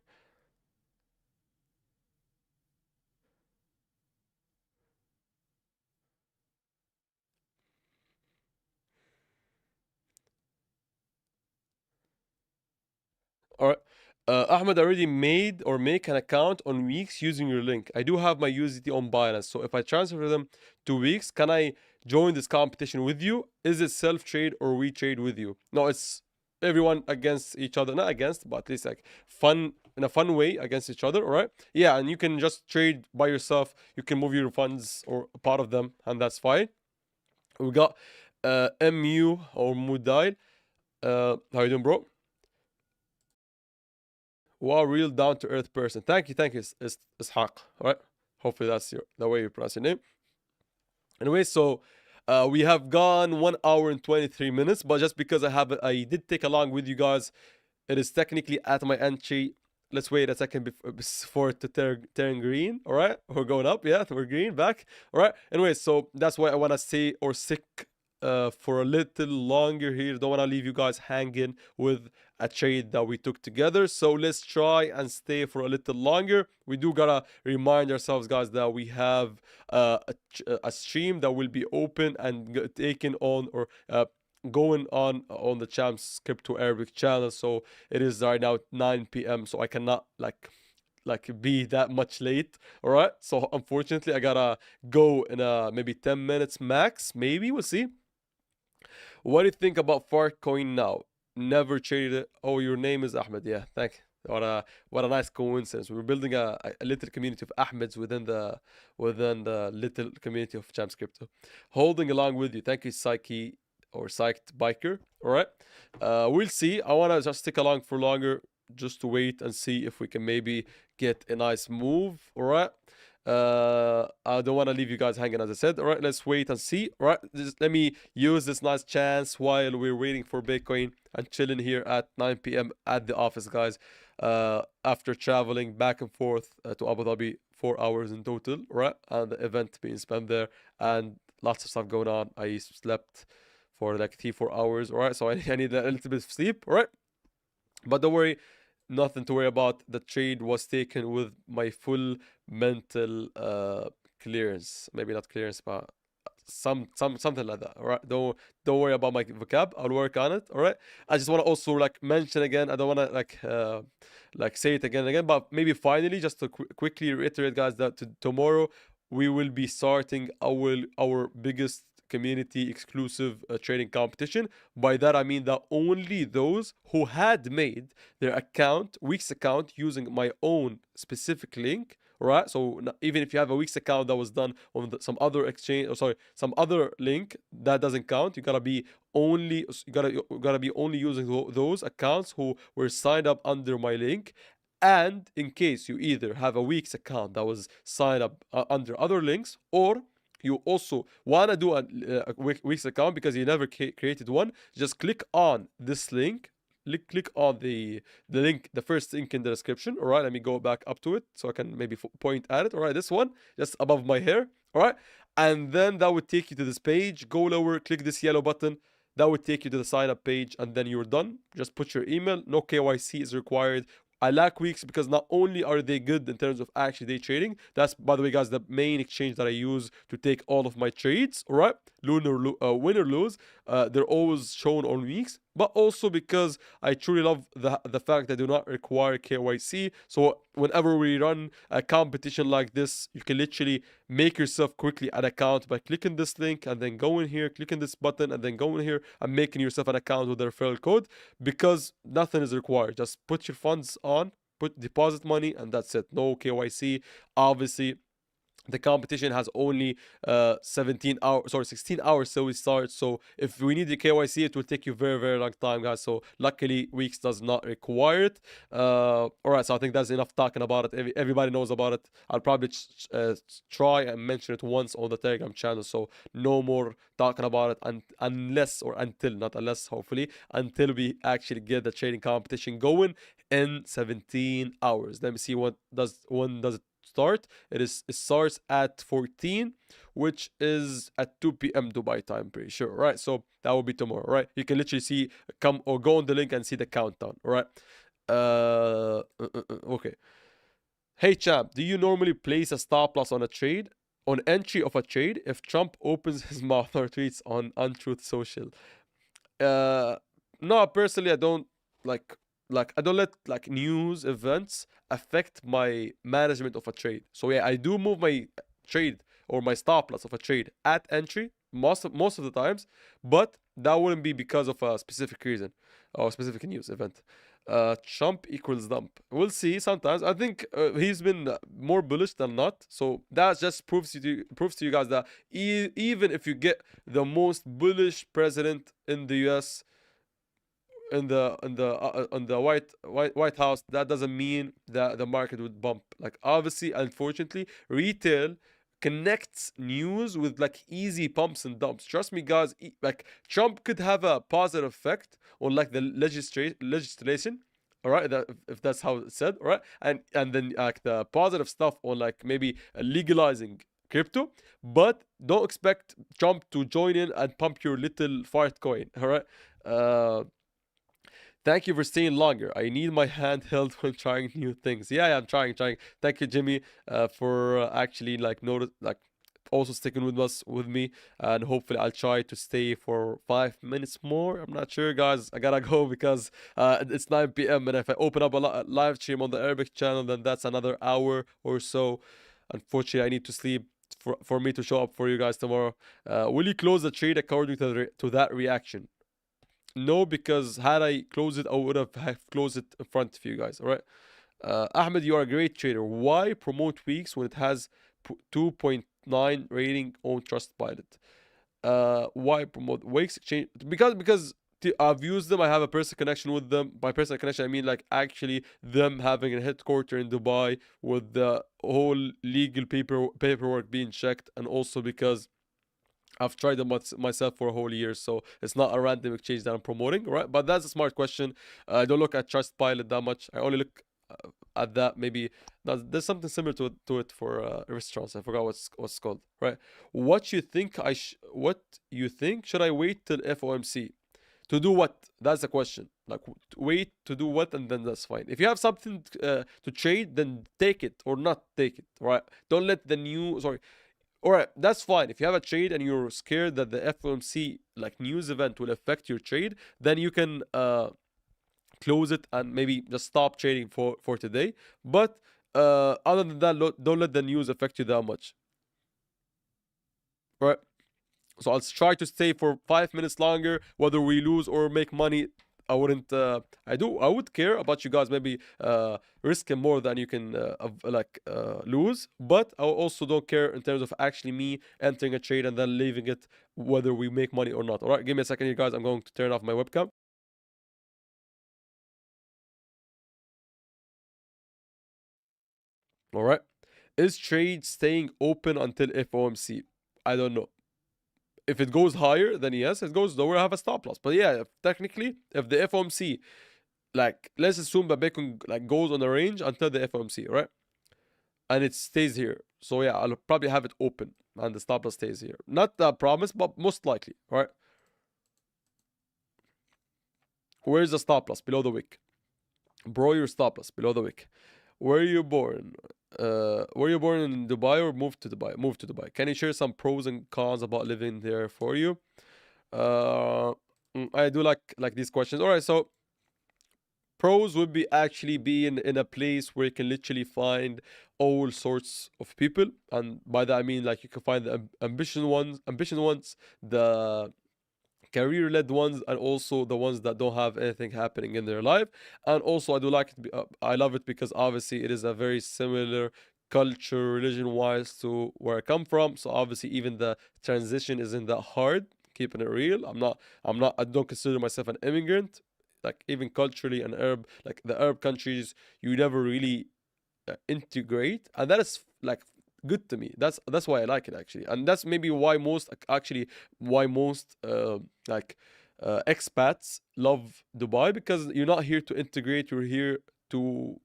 Ahmed already made or make an account on Weeks using your link. I do have my USDT on Binance, so if I transfer them to Weeks, can I join this competition with you? Is it self trade or we trade with you? No, it's everyone against each other. Not against, but at least like fun, in a fun way against each other. All right? Yeah, and you can just trade by yourself. You can move your funds or a part of them, and that's fine. We got MU or Mudail. How you doing, bro? Wow, real down to earth person. Thank you, Ishaq. All right. Hopefully that's the way you pronounce your name. Anyway, so we have gone 1 hour and 23 minutes, but just because I did take along with you guys, it is technically at my entry. Let's wait a second before it to turn green. All right, we're going up. Yeah, we're green back. All right. Anyway, so that's why I want to stay or stick for a little longer here. Don't want to leave you guys hanging with a trade that we took together. So let's try and stay for a little longer. We do gotta remind ourselves, guys, that we have a stream that will be open and taken on or going on the Champs Crypto Arabic channel. So it is right now 9 p.m. So I cannot like be that much late. All right. So unfortunately, I gotta go in maybe 10 minutes max. Maybe we'll see. What do you think about Farcoin now? Never traded it. Oh, your name is Ahmed. Yeah, thank you. What a nice coincidence. We're building a little community of Ahmeds within the little community of Champs Crypto. Holding along with you. Thank you, Psyche or Psyched Biker. All right. We'll see. I wanna just stick along for longer just to wait and see if we can maybe get a nice move. All right. I don't want to leave you guys hanging, as I said. All right, let's wait and see. All right, just let me use this nice chance while we're waiting for Bitcoin and chilling here at 9 p.m. at the office, guys. After traveling back and forth to Abu Dhabi 4 hours in total, right? And the event being spent there and lots of stuff going on. I slept for like 3-4 hours. All right, so I need a little bit of sleep. All right, but don't worry, nothing to worry about. The trade was taken with my full mental clearance. Maybe not clearance, but something like that. All right, don't worry about my vocab. I'll work on it. All right. I just want to also like mention again. I don't want to like say it again and again, but maybe finally just to quickly reiterate, guys, that tomorrow we will be starting our biggest community exclusive trading competition. By that I mean that only those who had made their account, Weeks account, using my own specific link, right? So even if you have a Weeks account that was done on some other exchange, or sorry, some other link, that doesn't count. You gotta be only using those accounts who were signed up under my link. And in case you either have a Weeks account that was signed up under other links, or you also want to do a Wix account because you never created one, just click on this link. Click on the link, the first link in the description. All right, let me go back up to it so I can maybe point at it. All right, this one just above my hair. All right, and then that would take you to this page. Go lower, click this yellow button. That would take you to the sign up page, and then you're done. Just put your email. No KYC is required. I like Weeks because not only are they good in terms of actually day trading, that's, by the way, guys, the main exchange that I use to take all of my trades, all right? Win or lose, they're always shown on Weeks, but also because I truly love the fact they do not require KYC. So whenever we run a competition like this, you can literally make yourself quickly an account by clicking this link and then go in here, clicking this button and then go in here and making yourself an account with the referral code, because nothing is required. Just put your funds on, deposit money, and that's it. No KYC. Obviously, the competition has only 16 hours till we start. So if we need the KYC, it will take you very, very long time, guys. So luckily, Weeks does not require it. All right, so I think that's enough talking about it. Everybody knows about it. I'll probably try and mention it once on the Telegram channel. So no more talking about it unless, or until, not unless, hopefully, until we actually get the trading competition going in 17 hours. Let me see when does it start. It starts at 14, which is at 2 p.m. Dubai time, pretty sure, right? So that will be tomorrow, right? You can literally see, come or go on the link and see the countdown, all right? Okay. Hey champ, do you normally place a stop loss on a trade, on entry of a trade, if Trump opens his mouth or tweets on Untruth Social? No, personally, I don't like like I don't let like news events affect my management of a trade. So yeah, I do move my trade or my stop loss of a trade at entry most of the times, but that wouldn't be because of a specific reason or specific news event. Trump equals dump. We'll see. Sometimes I think he's been more bullish than not. So that just proves to you guys that even if you get the most bullish president in the U.S. in the White House, that doesn't mean that the market would bump. Like obviously, unfortunately, retail connects news with like easy pumps and dumps. Trust me, guys. Like Trump could have a positive effect on like the legislation. All right, if that's how it's said, all right, and then like the positive stuff on like maybe legalizing crypto, but don't expect Trump to join in and pump your little fart coin. All right. Thank you for staying longer. I need my hand held when trying new things. Yeah, I'm trying. Thank you, Jimmy, for actually like notice like also sticking with us with me, and hopefully I'll try to stay for 5 minutes more. I'm not sure, guys. I gotta go because it's 9 p.m. and if I open up a live stream on the Arabic channel, then that's another hour or so. Unfortunately, I need to sleep for me to show up for you guys tomorrow. Will you close the trade according to that reaction? No, because had I closed it, I would have closed it in front of you guys. All right. Ahmed, you are a great trader. Why promote weeks when it has 2.9 rating on Trustpilot? Why promote weeks exchange? Because I've used them. I have a personal connection with them. By personal connection, I mean like actually them having a headquarter in Dubai with the whole legal paperwork being checked, and also because I've tried them myself for a whole year, so it's not a random exchange that I'm promoting, right? But that's a smart question. I don't look at Trustpilot that much. I only look at that maybe. There's something similar to it for restaurants. I forgot what's called, right? What you think? Should I wait till FOMC to do what? That's the question. Like wait to do what, and then that's fine. If you have something to trade, then take it or not take it, right? Don't let the new sorry all right, that's fine. If you have a trade and you're scared that the FOMC like news event will affect your trade, then you can close it and maybe just stop trading for today. But other than that, don't let the news affect you that much. All right. So I'll try to stay for 5 minutes longer, whether we lose or make money. I wouldn't. I would care about you guys. Maybe risking more than you can lose. But I also don't care in terms of actually me entering a trade and then leaving it, whether we make money or not. All right, give me a second here, guys. I'm going to turn off my webcam. All right. Is trade staying open until FOMC? I don't know. If it goes higher, then yes. If it goes lower, I have a stop loss. But yeah, technically, if the FOMC, like, let's assume that Bitcoin like goes on a range until the FOMC, right? And it stays here. So yeah, I'll probably have it open and the stop loss stays here. Not a promise, but most likely, right? Where's the stop loss? Below the wick. Bro, your stop loss below the wick. Where are you born? Were you born in Dubai or moved to Dubai? Moved to Dubai. Can you share some pros and cons about living there for you? Uh, I do like these questions. All right, so pros would be actually being in a place where you can literally find all sorts of people, and by that I mean like you can find the ambition ones, the career-led ones, and also the ones that don't have anything happening in their life. And also I do like it, I love it because obviously it is a very similar culture, religion-wise to where I come from. So obviously even the transition isn't that hard. Keeping it real, I don't consider myself an immigrant. Like even culturally and Arab, like the Arab countries, you never really integrate, and that is like good to me. That's why I like it actually, and that's maybe why most actually why most expats love Dubai, because you're not here to integrate. You're here to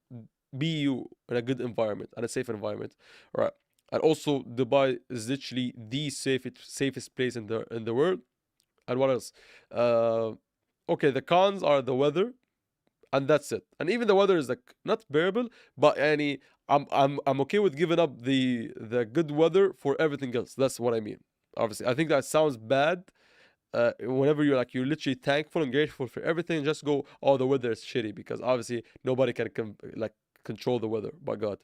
be you in a good environment and a safe environment, right? And also Dubai is literally the safest place in the world. And what else? Okay, the cons are the weather, and that's it. And even the weather is like not bearable, but any I'm okay with giving up the good weather for everything else. That's what I mean. Obviously, I think that sounds bad, whenever you're like, you're literally thankful and grateful for everything, just go, oh, the weather is shitty, because obviously nobody can like control the weather, by God.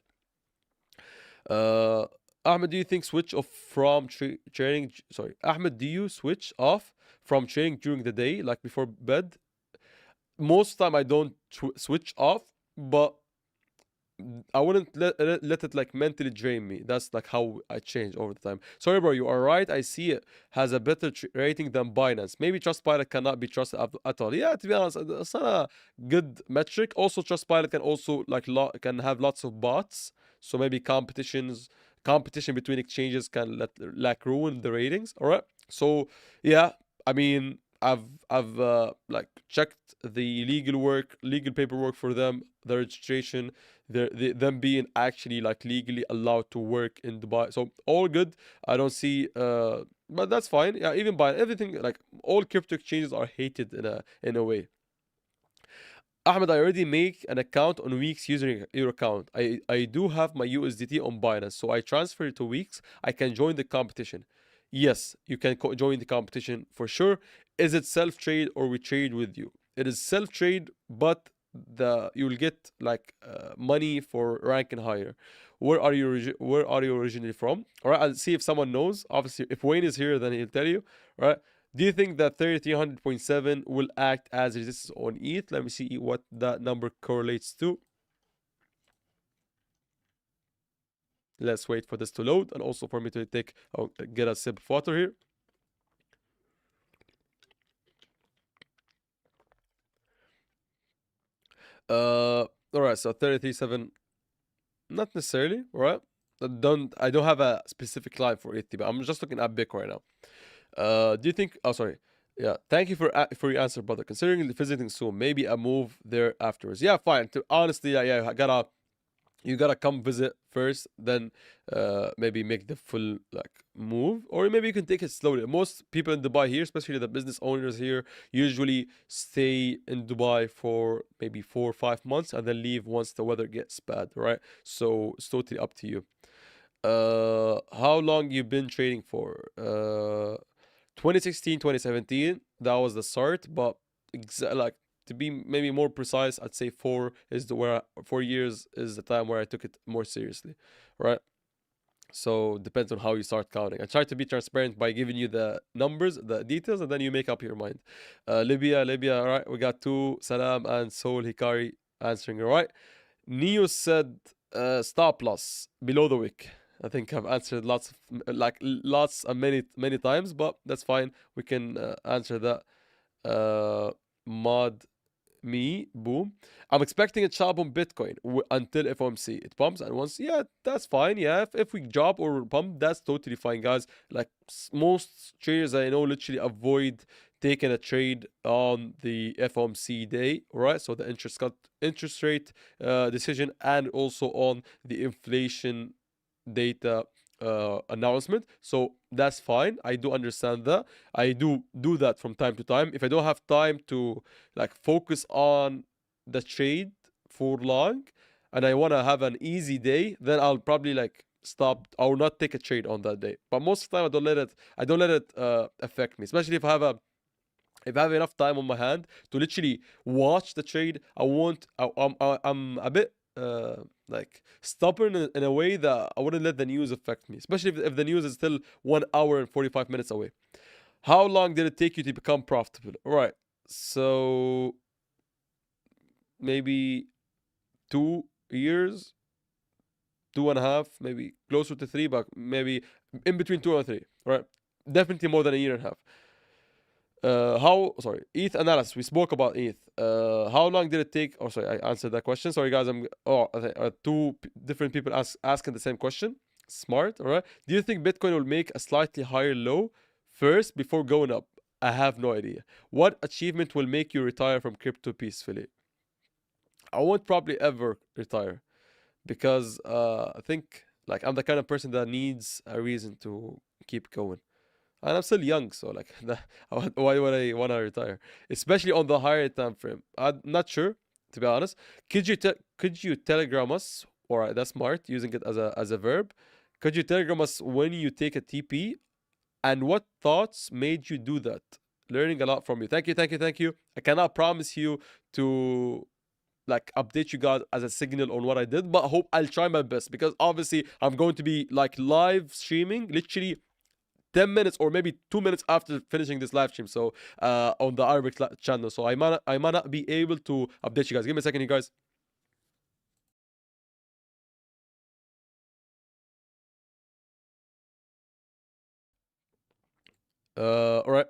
Uh, Ahmed, do you think switch off from trading? Sorry, Ahmed, do you switch off from trading during the day, like before bed? Most of the time, I don't switch off, but I wouldn't let it like mentally drain me. That's like how I change over the time. Sorry, bro, you are right. I see it has a better rating than Binance. Maybe Trustpilot cannot be trusted at all. Yeah, to be honest, it's not a good metric. Also, Trustpilot can also like can have lots of bots. So maybe competition between exchanges can like ruin the ratings. All right. So yeah, I mean, I've like checked the legal paperwork for them, the registration, them being actually like legally allowed to work in Dubai. So all good. I don't see but that's fine. Yeah, even by everything, like all crypto exchanges are hated in a way. Ahmed, I already make an account on Weeks using your account. I do have my USDT on Binance, so I transfer it to Weeks. I can join the competition. Yes, you can join the competition for sure. Is it self trade or we trade with you? It is self trade, but you'll get like money for ranking higher. Where are you originally from? All right, I'll see if someone knows. Obviously, if Wayne is here, then he'll tell you. All right. Do you think that 3300.7 will act as resistance on ETH? Let me see what that number correlates to. Let's wait for this to load, and also for me to get a sip of water here. All right, so 33.7, not necessarily, all right? I don't have a specific line for ETH, but I'm just looking at Bitcoin right now. Do you think? Oh, sorry. Yeah, thank you for your answer, brother. Considering the visiting soon, maybe a move there afterwards. Yeah, fine. Honestly, yeah, you gotta come visit first, then maybe make the full like move, or maybe you can take it slowly. Most people in Dubai here, especially the business owners here, usually stay in Dubai for maybe 4 or 5 months and then leave once the weather gets bad, right? So it's totally up to you. How long you been trading for? 2016, 2017, that was the start, but like to be maybe more precise, I'd say 4 years is the time where I took it more seriously, right? So depends on how you start counting. I try to be transparent by giving you the numbers, the details, and then you make up your mind. Libya, all right. We got two, Salam and Soul Hikari answering, all right. Neo said stop loss below the wick. I think I've answered lots and many times, but that's fine. We can answer that. Mod me boom. I'm expecting a chop on Bitcoin until FOMC. It pumps and once, yeah, that's fine. Yeah, if we drop or pump, that's totally fine, guys. Like most traders I know literally avoid taking a trade on the FOMC day, right? So the interest rate decision, and also on the inflation data announcement. So that's fine. I do understand that. I do that from time to time. If I don't have time to like focus on the trade for long and I want to have an easy day, then I'll probably like stop. I will not take a trade on that day. But most of the time I don't let it affect me, especially if I have enough time on my hand to literally watch the trade. I won't. I'm a bit like stubborn in a way that I wouldn't let the news affect me, especially if the news is still 1 hour and 45 minutes away. How long did it take you to become profitable? All right, so maybe 2 years, 2.5, maybe closer to 3, but maybe in between 2 and 3. All right, definitely more than a year and a half. ETH analysis. We spoke about ETH. How long did it take? Oh, sorry, I answered that question. Sorry, guys. Two different people asking the same question. Smart. All right. Do you think Bitcoin will make a slightly higher low first before going up? I have no idea. What achievement will make you retire from crypto peacefully? I won't probably ever retire because I think like I'm the kind of person that needs a reason to keep going. And I'm still young, so like, why would I want to retire? Especially on the higher time frame. I'm not sure, to be honest. Could you telegram us? All right, that's smart, using it as a verb. Could you telegram us when you take a TP, and what thoughts made you do that? learning a lot from you. Thank you, thank you, thank you. I cannot promise you to like update you guys as a signal on what I did, but I hope I'll try my best, because obviously I'm going to be like live streaming literally 10 minutes or maybe 2 minutes after finishing this live stream. So on the Arabic channel. So I might not be able to update you guys. Give me a second, you guys. All right.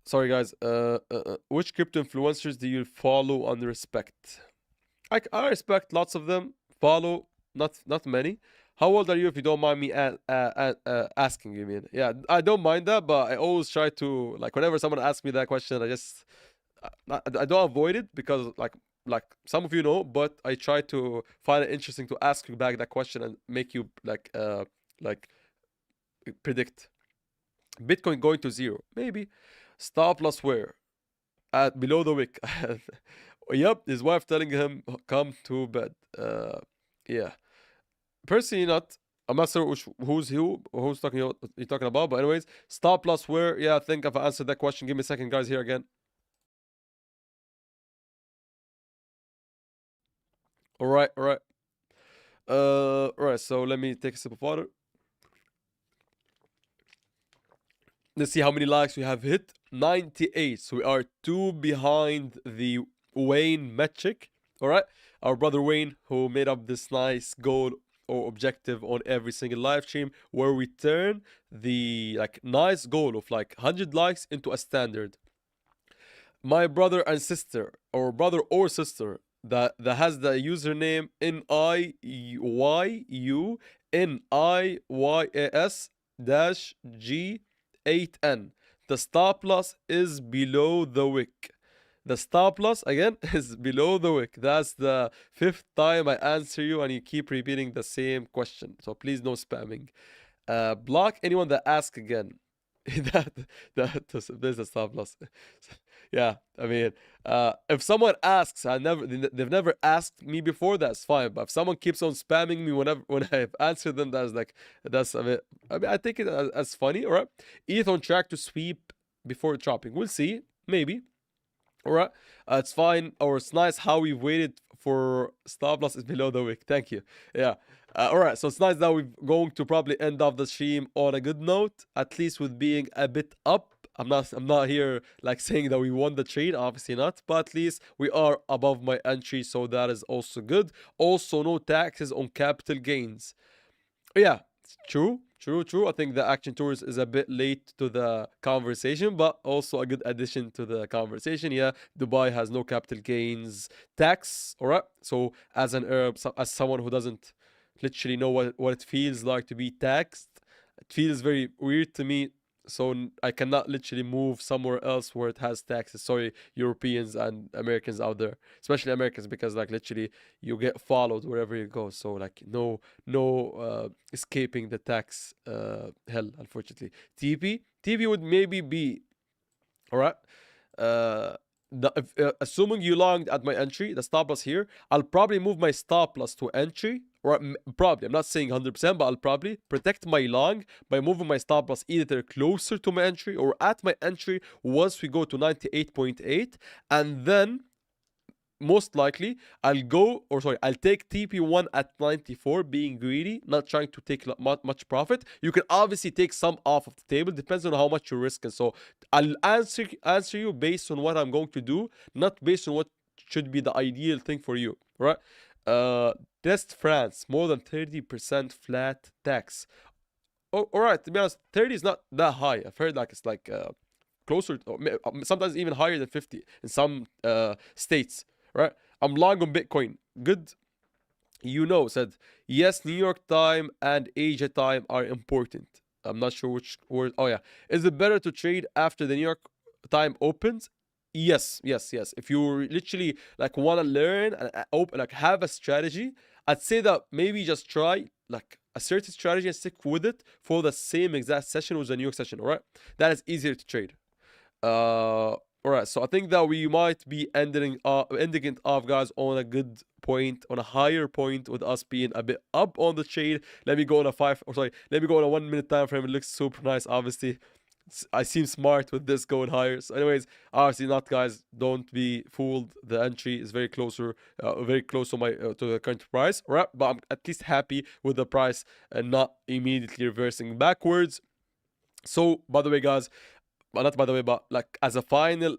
Sorry, guys. Which crypto influencers do you follow and respect? I respect lots of them. Follow not many. How old are you, if you don't mind me asking? You mean? Yeah, I don't mind that, but I always try to, like, whenever someone asks me that question, I just I don't avoid it, because like some of you know, but I try to find it interesting to ask you back that question and make you like predict. Bitcoin going to zero, maybe. Stop loss where? At below the wick. Yep, his wife telling him come to bed. Yeah, personally not. I'm not sure who's talking about, but anyways, stop loss where? Yeah, I think I've answered that question. Give me a second, guys. Here again. All right, all right. All right. So let me take a sip of water. Let's see how many likes we have hit. 98. So we are 2 behind the Wayne metric. All right. Our brother Wayne, who made up this nice goal or objective on every single live stream, where we turn the like nice goal of like 100 likes into a standard. My brother and sister, or brother or sister, that has the username NIYUNIYAS-G8N. The stop loss is below the wick. The stop loss again is below the wick. That's the 5th time I answer you and you keep repeating the same question. So please no spamming. Block anyone that asks again. There's a stop loss. Yeah, I mean, if someone asks, they've never asked me before, that's fine. But if someone keeps on spamming me when I've answered them, that's a bit. I mean, I take it as funny. All right, ETH on track to sweep before dropping. We'll see, maybe. All right, it's fine, or it's nice how we waited for stop loss is below the wick. Thank you. Yeah. All right, so it's nice that we're going to probably end off the stream on a good note, at least with being a bit up. I'm not here like saying that we won the trade, obviously not, but at least we are above my entry, so that is also good. Also, no taxes on capital gains. Yeah, true, true, true. I think the action tours is a bit late to the conversation, but also a good addition to the conversation. Yeah, Dubai has no capital gains tax. All right. So as an Arab, as someone who doesn't literally know what it feels like to be taxed, it feels very weird to me. So I cannot literally move somewhere else where it has taxes. Sorry, Europeans and Americans out there, especially Americans, because like literally you get followed wherever you go. So like no escaping the tax hell, unfortunately. TP would maybe be all right. Uh, Assuming you longed at my entry, the stop loss here, I'll probably move my stop loss to entry, or probably, I'm not saying 100%, but I'll probably protect my long by moving my stop loss either closer to my entry or at my entry once we go to 98.8, and then most likely I'll take TP1 at 94, being greedy, not trying to take much profit. You can obviously take some off of the table, depends on how much you're risking. So I'll answer you based on what I'm going to do, not based on what should be the ideal thing for you, right? Test France, more than 30% flat tax. Oh, all right, to be honest, 30 is not that high. I've heard like it's like closer, sometimes even higher than 50 in some states, right? I'm long on Bitcoin. Good. Said, yes, New York time and Asia time are important. I'm not sure which word. Oh, yeah. Is it better to trade after the New York time opens? Yes, yes, yes. If you literally like want to learn and like have a strategy, I'd say that maybe just try like a certain strategy and stick with it for the same exact session with the New York session. All right, that is easier to trade. All right, so I think that we might be ending it off, guys, on a good point, on a higher point, with us being a bit up on the trade. Let me go on a 1 minute time frame. It looks super nice, obviously. I seem smart with this going higher. So anyways, obviously not, guys. Don't be fooled. The entry is very close to my to the current price, right? But I'm at least happy with the price and not immediately reversing backwards. So by the way, guys, but not by the way, but like as a final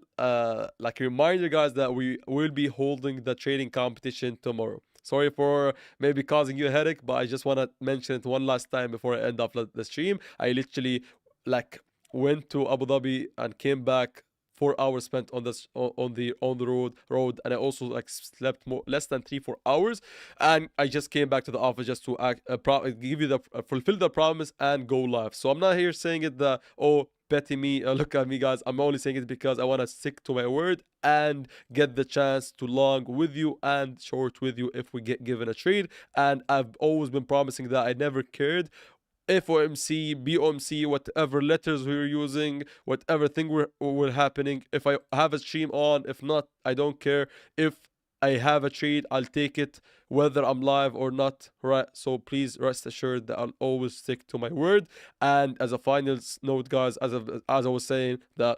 like reminder, guys, that we will be holding the trading competition tomorrow. Sorry for maybe causing you a headache, but I just want to mention it one last time before I end off the stream. I literally like went to Abu Dhabi and came back. 4 hours spent on this on the road, and I also like slept more less than 3 4 hours, and I just came back to the office just to give you the fulfill the promise and go live. So I'm not here saying it that, oh, petty me, look at me, guys. I'm only saying it because I want to stick to my word and get the chance to long with you and short with you if we get given a trade. And I've always been promising that I never cared FOMC, BOMC, whatever letters we're using, whatever thing we're happening. If I have a stream on, if not, I don't care. If I have a trade, I'll take it whether I'm live or not, right? So please rest assured that I'll always stick to my word. And as a final note, guys, as I was saying, that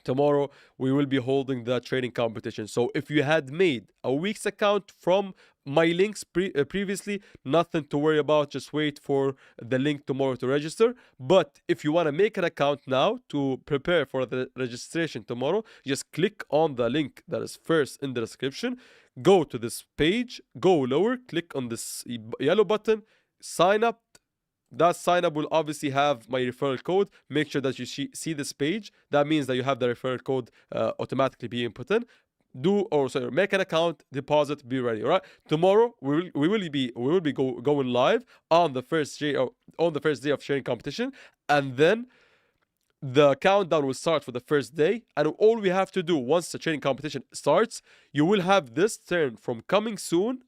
tomorrow we will be holding the trading competition. So if you had made a week's account from my links previously, nothing to worry about. Just wait for the link tomorrow to register. But if you want to make an account now to prepare for the registration tomorrow, just click on the link that is first in the description, go to this page, go lower, click on this yellow button, sign up. That sign up will obviously have my referral code. Make sure that you see this page. That means that you have the referral code automatically being put in. Make an account, deposit, be ready. All right. Tomorrow we will be going live on the first day of sharing competition, and then the countdown will start for the first day. And all we have to do once the trading competition starts, you will have this turn from coming soon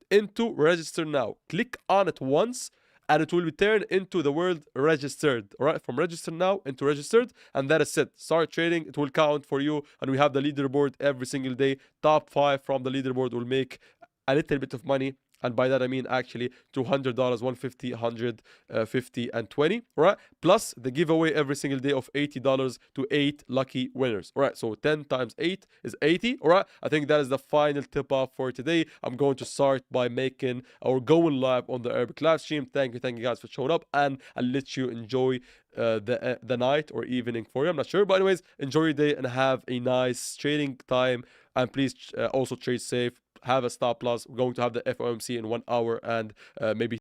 into register now. Click on it once, and it will be turned into the word registered. All right, from register now into registered, and that is it. Start trading, it will count for you, and we have the leaderboard every single day. Top 5 from the leaderboard will make a little bit of money, and by that I mean actually $200, 150, 100, 50, and 20. Right, plus the giveaway every single day of $80 to 8 lucky winners. All right, so 10 times 8 is 80. All right, I think that is the final tip off for today. I'm going to start by making or going live on the Arabic live stream. Thank you guys for showing up, and I'll let you enjoy the night or evening for you. I'm not sure, but anyways, enjoy your day and have a nice trading time, and please also trade safe. Have a stop loss. We're going to have the FOMC in 1 hour and maybe